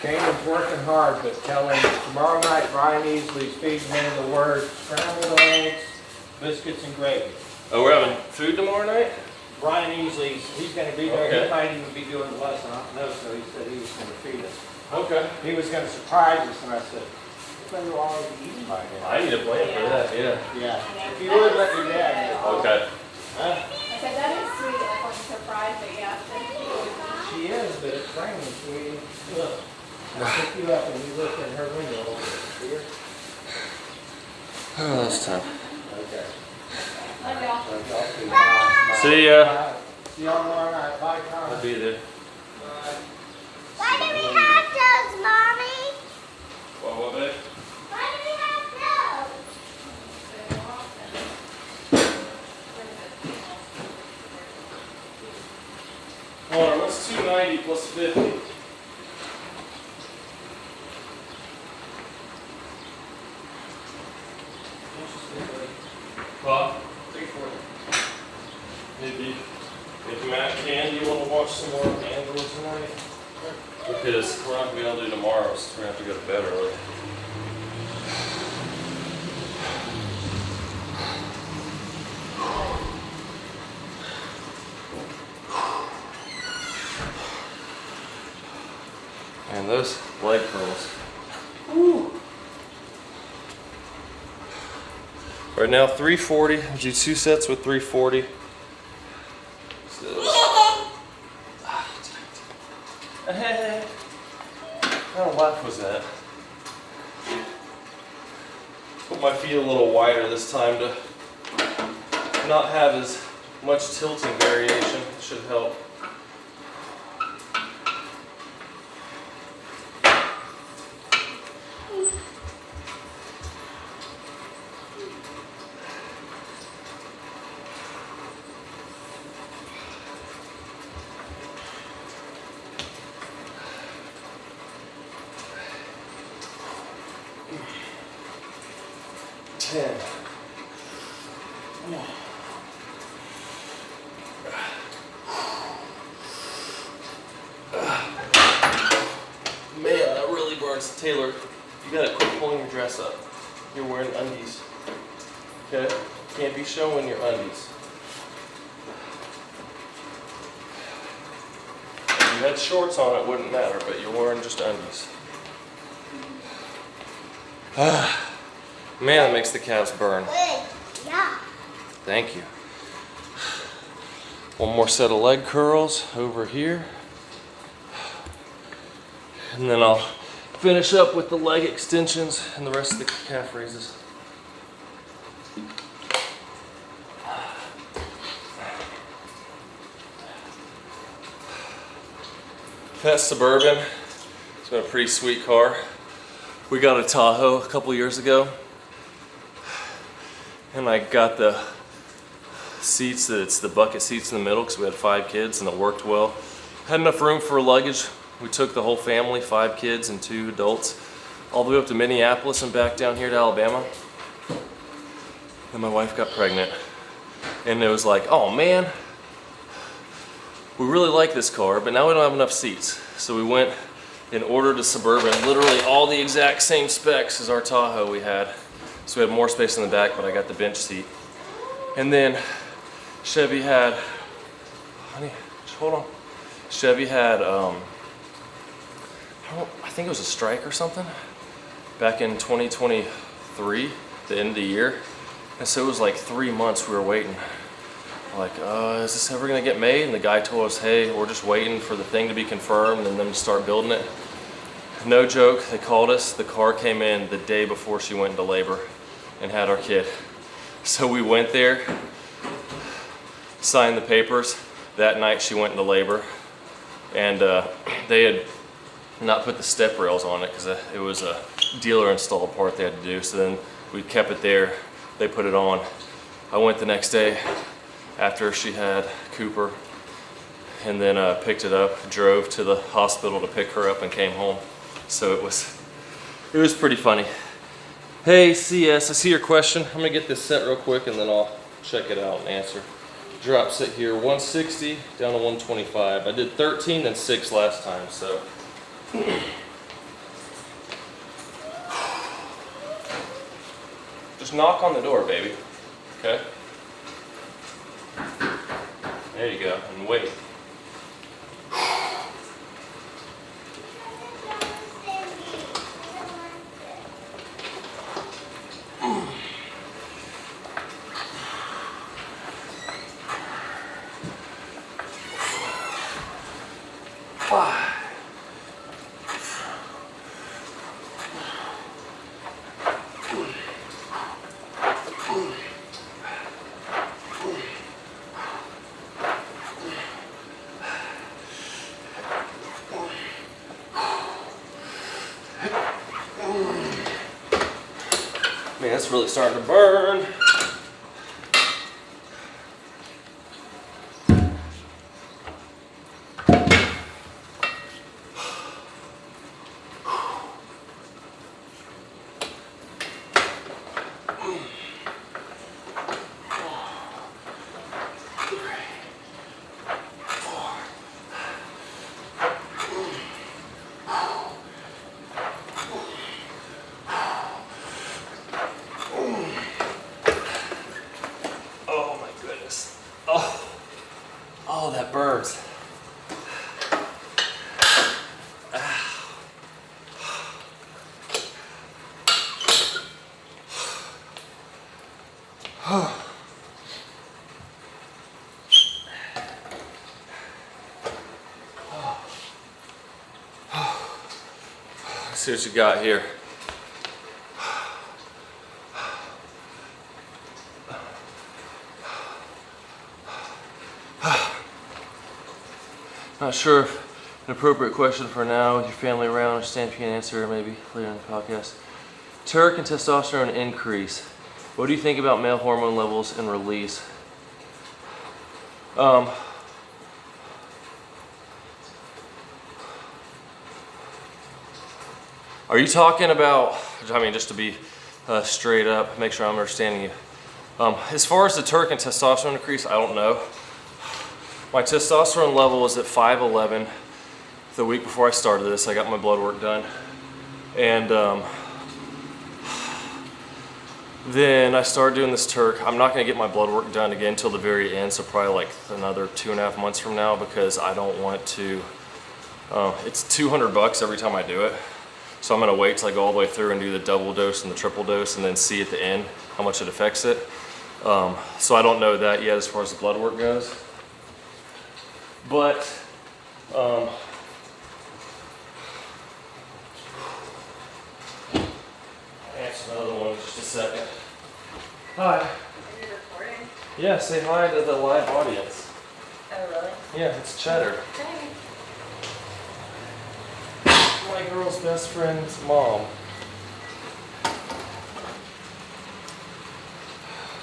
Canaan's working hard, but tell him tomorrow night Brian Easley's feeding him the word scrambled eggs, biscuits, and gravy. Oh, we're having food tomorrow night? Brian Easley, he's gonna be there. Okay. He might even be doing the lesson. I don't know, so he said he was gonna feed us. Okay. He was gonna surprise us, and I said, "Better already eaten by now." I need a plan for that, yeah. Yeah. If you would let your dad know. Okay. Huh? I said, that is sweet, like I'm surprised, but yeah. She is, but it's raining, sweetie. Look. I pick you up and you look in her window over here. Oh, that's time. Okay. Love y'all. Love y'all too. Bye. See ya. Bye. See y'all tomorrow night. Bye, Tom. I'll be there. Why do we have those, Mommy? What, babe? Why do we have those? Hold on, what's 290 plus 50? Bob? 340. Maybe if Matt can, you want to watch some more Andor tonight? Because we're not going to be able to do tomorrow, so we're going to have to go to bed early. And those leg curls. Woo. Right now, 340. We'll do 2 sets with 340. Hey, what kind of laugh was that? Put my feet a little wider this time to not have as much tilting variation. Should help. Man, that really burns. Taylor, you gotta quit pulling your dress up. You're wearing undies. Okay? Can't be showing your undies. If you had shorts on, it wouldn't matter, but you're wearing just undies. Man, that makes the calves burn. Good. Yeah. Thank you. One more set of leg curls over here. And then I'll finish up with the leg extensions and the rest of the calf raises. That Suburban, it's been a pretty sweet car. We got a Tahoe a couple years ago, and I got the seats, it's the bucket seats in the middle because we had 5 kids and it worked well. Had enough room for luggage. We took the whole family, 5 kids and 2 adults, all the way up to Minneapolis and back down here to Alabama. And my wife got pregnant. And it was like, oh man, we really like this car, but now we don't have enough seats. So we went and ordered a Suburban, literally all the exact same specs as our Tahoe we had. So we had more space in the back, but I got the bench seat. And then Chevy had, honey, hold on. Chevy had, I think it was a strike or something, back in 2023, the end of the year. And so it was like 3 months we were waiting. Like, is this ever gonna get made? And the guy told us, hey, we're just waiting for the thing to be confirmed and them to start building it. No joke, they called us. The car came in the day before she went into labor and had our kid. So we went there, signed the papers. That night she went into labor, and they had not put the step rails on it because it was a dealer installed part they had to do. So then we kept it there. They put it on. I went the next day after she had Cooper, and then picked it up, drove to the hospital to pick her up, and came home. So it was pretty funny. Hey CS, I see your question. I'm gonna get this set real quick and then I'll check it out and answer. Drop set here, 160 down to 125. I did 13 and 6 last time, so. Just knock on the door, baby. Okay? There you go, and wait. Man, it's really starting to burn. Oh, that burns. Let's see what you got here. Not sure if an appropriate question for now with your family around. Understand if you can answer maybe later in the podcast. Turk and testosterone increase. What do you think about male hormone levels and release? Are you talking about, I mean, just to be straight up, make sure I'm understanding you. As far as the Turk and testosterone increase, I don't know. My testosterone level was at 511 the week before I started this. I got my blood work done. And then I started doing this Turk. I'm not gonna get my blood work done again until the very end, so probably like another 2.5 months from now, because I don't want to, it's $200 every time I do it. So I'm gonna wait till I go all the way through and do the double dose and the triple dose and then see at the end how much it affects it. So I don't know that yet as far as the blood work goes. But, answer another one in just a second. Hi. Are you recording? Yeah, say hi to the live audience. Oh, really? Yeah, it's Cheddar. Hey. My girl's best friend's mom.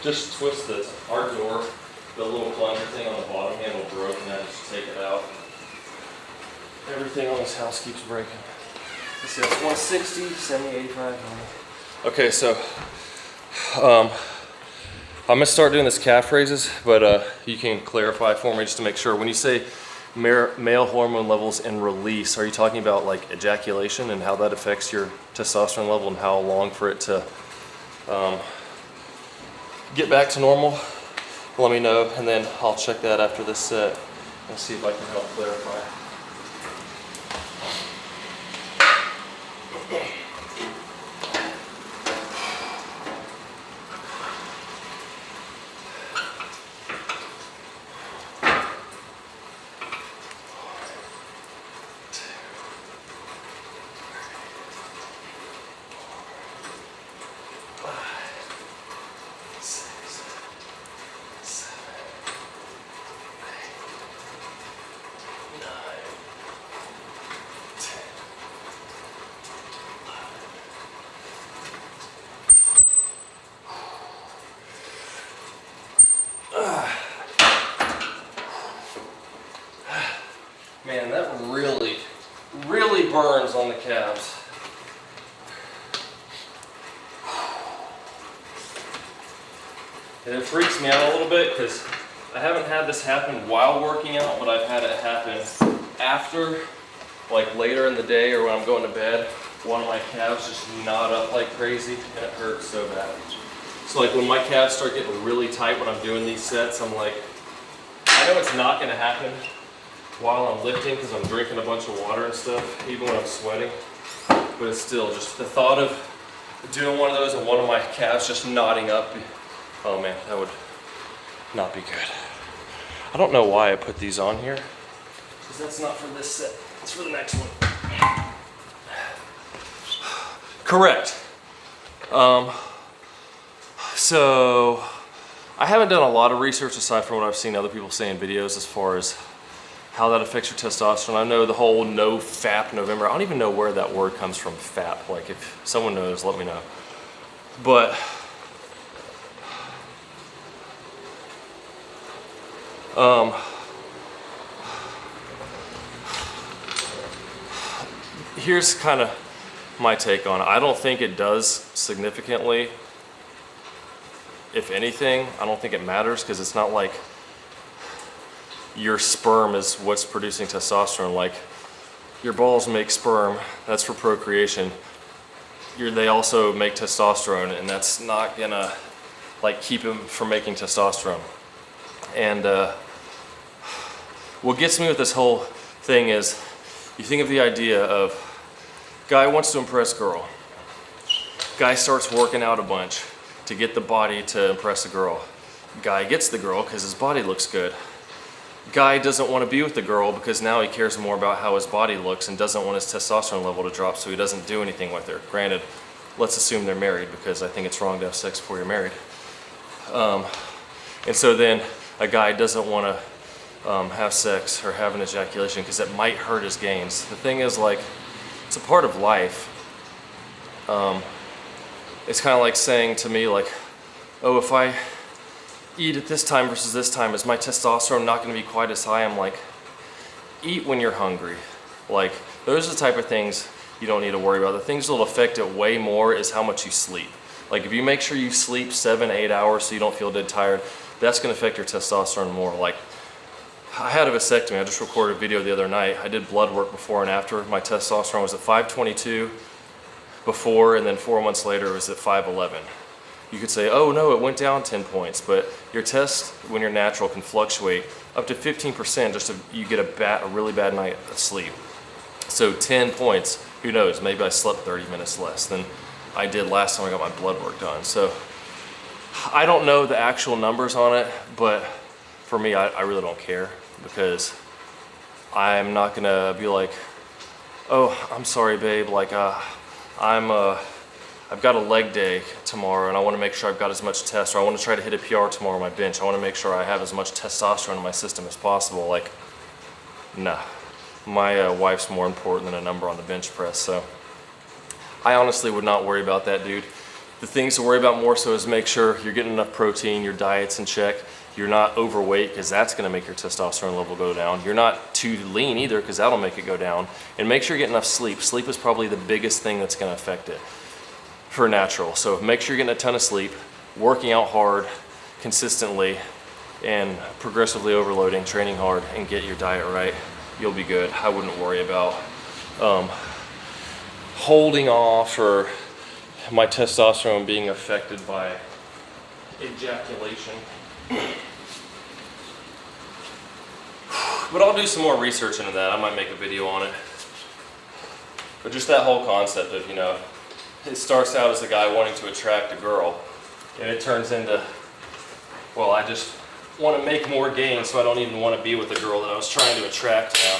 Just twist our door, the little plunger thing on the bottom handle broke, and I just take it out. Everything on this house keeps breaking. Let's see, that's 160, 70, 85, 90. Okay, so I'm gonna start doing this calf raises, but you can clarify for me just to make sure. When you say male hormone levels and release, are you talking about like ejaculation and how that affects your testosterone level and how long for it to get back to normal? Let me know, and then I'll check that after this set and see if I can help clarify. Man, that really, really burns on the calves. And it freaks me out a little bit because I haven't had this happen while working out, but I've had it happen after, like later in the day or when I'm going to bed. One of my calves just knot up like crazy and it hurts so bad. So like when my calves start getting really tight when I'm doing these sets, I'm like, I I know it's not gonna happen while I'm lifting because I'm drinking a bunch of water and stuff, even when I'm sweating. But it's still just the thought of doing one of those and one of my calves just knotting up. Oh man, that would not be good. I don't know why I put these on here, because that's not for this set, it's for the next one. Correct. So I haven't done a lot of research aside from what I've seen other people say in videos as far as how that affects your testosterone. I know the whole no FAP November. I don't even know where that word comes from, FAP. Like if someone knows, let me know. But here's kind of my take on it. I don't think it does significantly. If anything, I don't think it matters because it's not like your sperm is what's producing testosterone. Like your balls make sperm, that's for procreation. They also make testosterone, and that's not gonna like keep them from making testosterone. And what gets me with this whole thing is you think of the idea of guy wants to impress girl. Guy starts working out a bunch to get the body to impress a girl. Guy gets the girl because his body looks good. Guy doesn't want to be with the girl because now he cares more about how his body looks and doesn't want his testosterone level to drop, so he doesn't do anything with her. Granted, let's assume they're married because I think it's wrong to have sex before you're married. And so then a guy doesn't want to have sex or have an ejaculation because it might hurt his gains. The thing is, like, it's a part of life. It's kind of like saying to me, like, oh, if I eat at this time versus this time, is my testosterone not going to be quite as high? I'm like, eat when you're hungry. Like, those are the type of things you don't need to worry about. The things that'll affect it way more is how much you sleep. Like, if you make sure you sleep 7-8 hours so you don't feel dead tired, that's going to affect your testosterone more. Like, I had a vasectomy. I just recorded a video the other night. I did blood work before and after. My testosterone was at 522 before, and then 4 months later it was at 511. You could say, oh no, it went down 10 points, but your test when you're natural can fluctuate up to 15% just if you get a really bad night of sleep. So 10 points, who knows, maybe I slept 30 minutes less than I did last time I got my blood work done. So I don't know the actual numbers on it, but for me, I really don't care because I'm not gonna be like, oh, I'm sorry, babe, like I've got a leg day tomorrow and I want to make sure I've got as much test, or I want to try to hit a PR tomorrow on my bench. I want to make sure I have as much testosterone in my system as possible. Like, nah, my wife's more important than a number on the bench press. So I honestly would not worry about that, dude. The things to worry about more so is make sure you're getting enough protein, your diet's in check, you're not overweight because that's going to make your testosterone level go down. You're not too lean either because that'll make it go down. And make sure you get enough sleep. Sleep is probably the biggest thing that's going to affect it for natural. So make sure you're getting a ton of sleep, working out hard consistently, and progressively overloading, training hard, and get your diet right. You'll be good. I wouldn't worry about holding off or my testosterone being affected by ejaculation. But I'll do some more research into that. I might make a video on it. But just that whole concept of, you know, it starts out as a guy wanting to attract a girl, and it turns into, well, I just want to make more gains, so I don't even want to be with the girl that I was trying to attract now.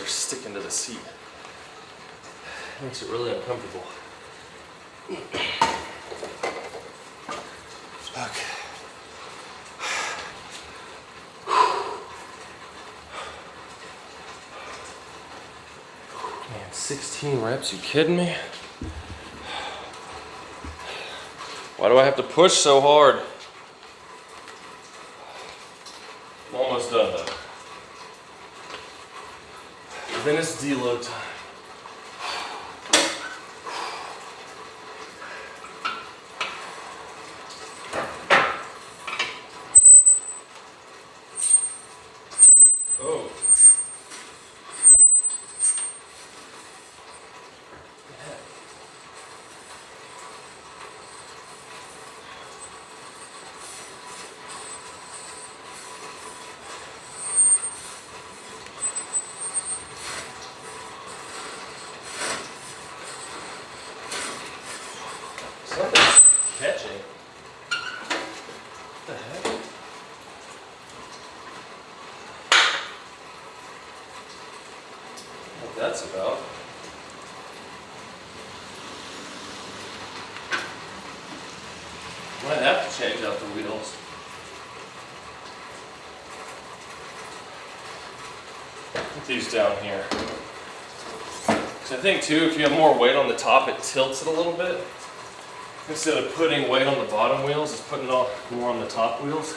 Sticking to the seat. Makes it really uncomfortable. Okay. Man, 16 reps, you kidding me? Why do I have to push so hard? I'm almost done though. Then it's deload time. Oh. Something's catching. What the heck? What that's about. Might have to change out the wheels. Put these down here. Because I think too, if you have more weight on the top, it tilts it a little bit. Instead of putting weight on the bottom wheels, it's putting it all more on the top wheels.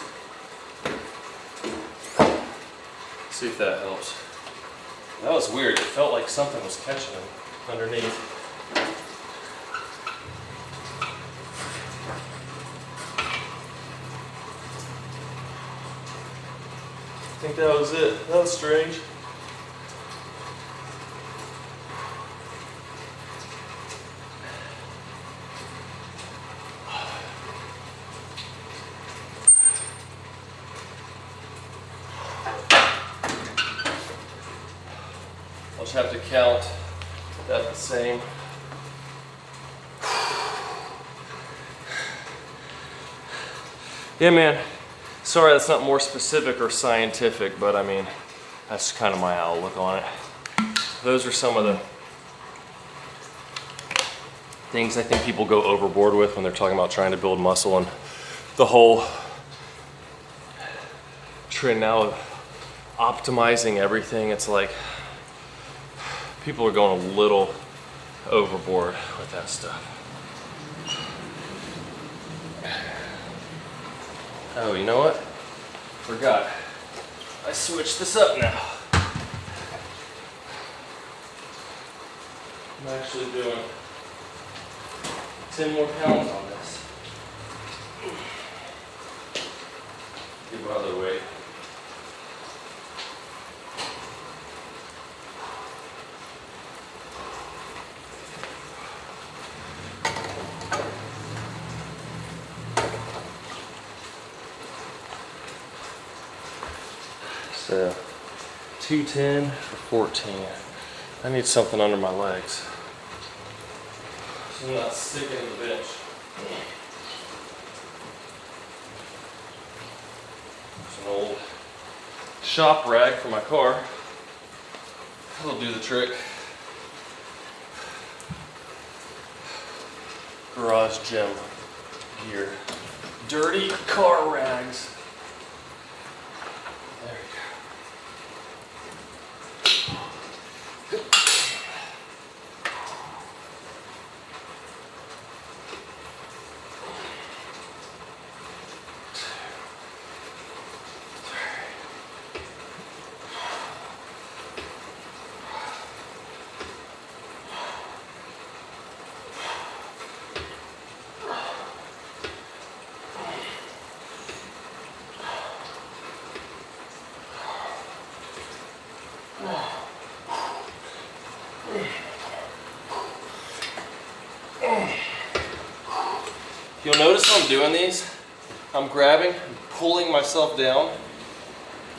See if that helps. That was weird. It felt like something was catching them underneath. I think that was it. That was strange. I'll just have to count that the same. Yeah, man. Sorry that's not more specific or scientific, but I mean, that's kind of my outlook on it. Those are some of the things I think people go overboard with when they're talking about trying to build muscle, and the whole trend now of optimizing everything. It's like people are going a little overboard with that stuff. Oh, you know what? Forgot. I switched this up now. I'm actually doing 10 more pounds on this. Get my other weight. So 210 for 14. I need something under my legs, so I'm not sticking to the bench. It's an old shop rag for my car. That'll do the trick. Garage gym gear. Dirty car rags. There you go. You'll notice when I'm doing these, I'm grabbing and pulling myself down,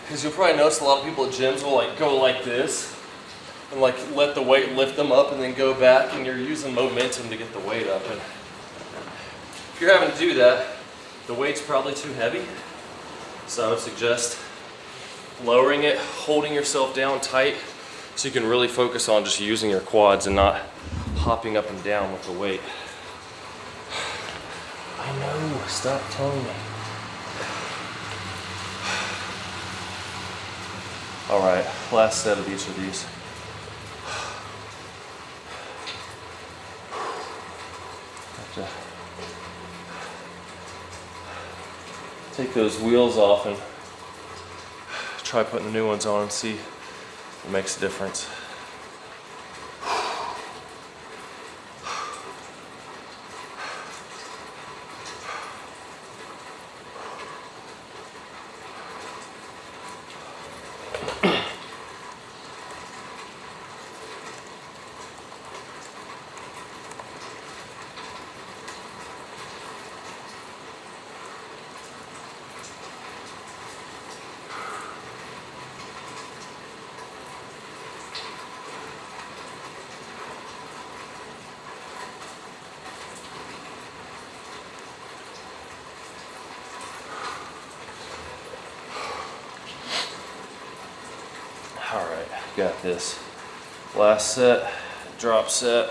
because you'll probably notice a lot of people at gyms will like go like this and like let the weight lift them up and then go back, and you're using momentum to get the weight up. And if you're having to do that, the weight's probably too heavy. So I would suggest lowering it, holding yourself down tight so you can really focus on just using your quads and not hopping up and down with the weight. I know, stop telling me. All right, last set of each of these. to take those wheels off and try putting the new ones on and see if it makes a difference. All right, got this. Last set, drop set.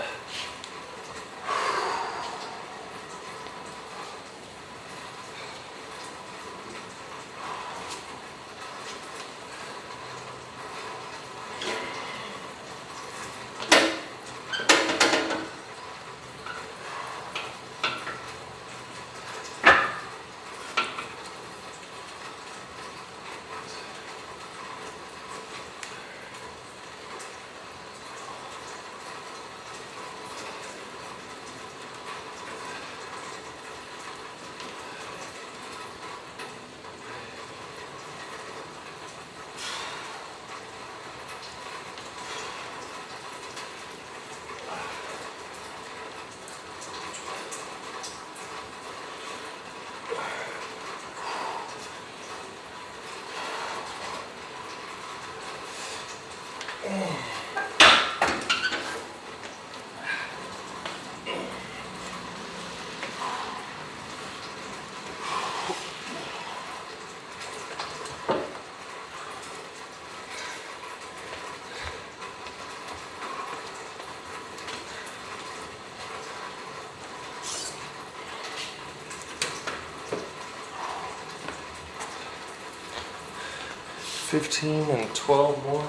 $15 and $12 more.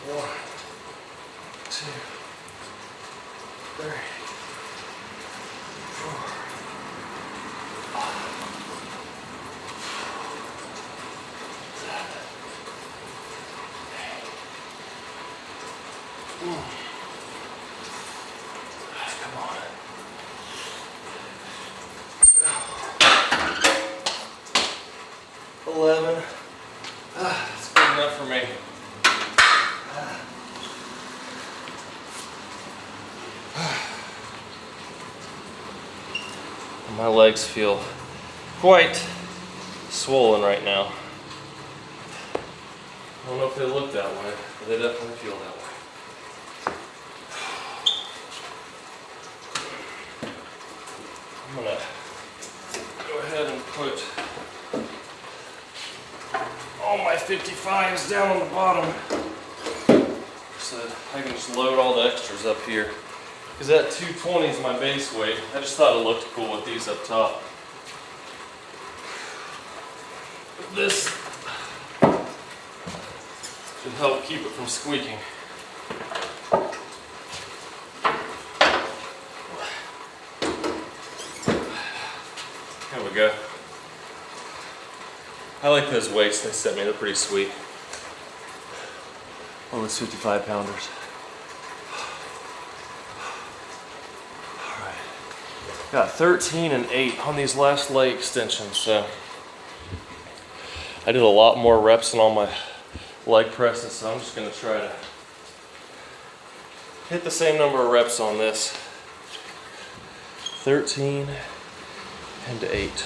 One, two, three, four. Come on. 11. That's good enough for me. My legs feel quite swollen right now. I don't know if they look that way, but they definitely feel that way. I'm gonna go ahead and put all my 55s down on the bottom so that I can just load all the extras up here. Because that 220 is my base weight. I just thought it looked cool with these up top. This should help keep it from squeaking. There we go. I like those weights they sent me, they're pretty sweet. All those 55 pounders. Alright. Got 13 and 8 on these last leg extensions, so I did a lot more reps than all my leg presses, so I'm just gonna try to hit the same number of reps on this. 13 and 8.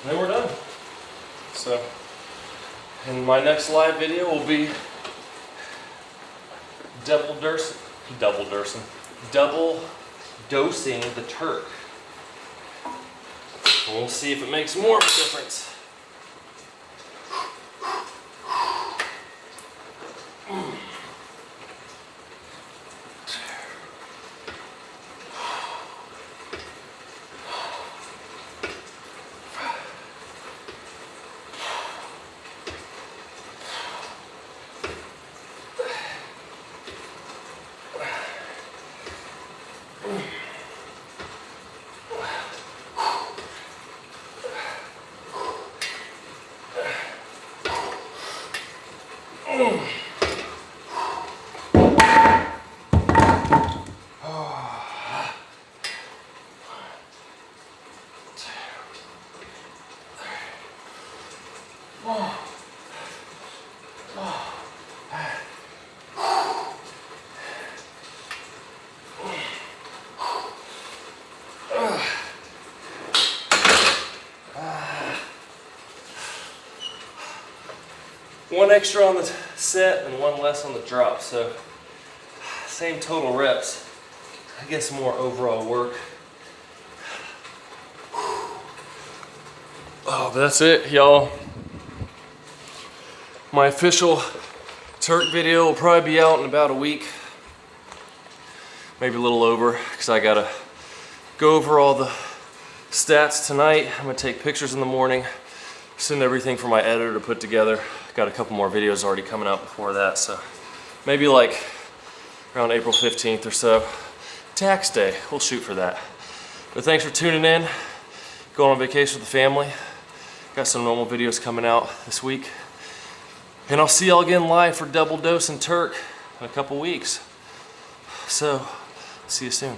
And then we're done. So, and my next live video will be double dosing the Turk. And we'll see if it makes more of a difference. One extra on the set and one less on the drop, so same total reps. I guess more overall work. Oh, but that's it, y'all. My official Turk video will probably be out in about a week. Maybe a little over, because I gotta go over all the stats tonight. I'm gonna take pictures in the morning, send everything for my editor to put together. Got a couple more videos already coming out before that, so maybe like around April 15th or so. Tax day, we'll shoot for that. But thanks for tuning in. Going on vacation with the family. Got some normal videos coming out this week. And I'll see y'all again live for Double Dose and Turk in a couple weeks. So, see you soon.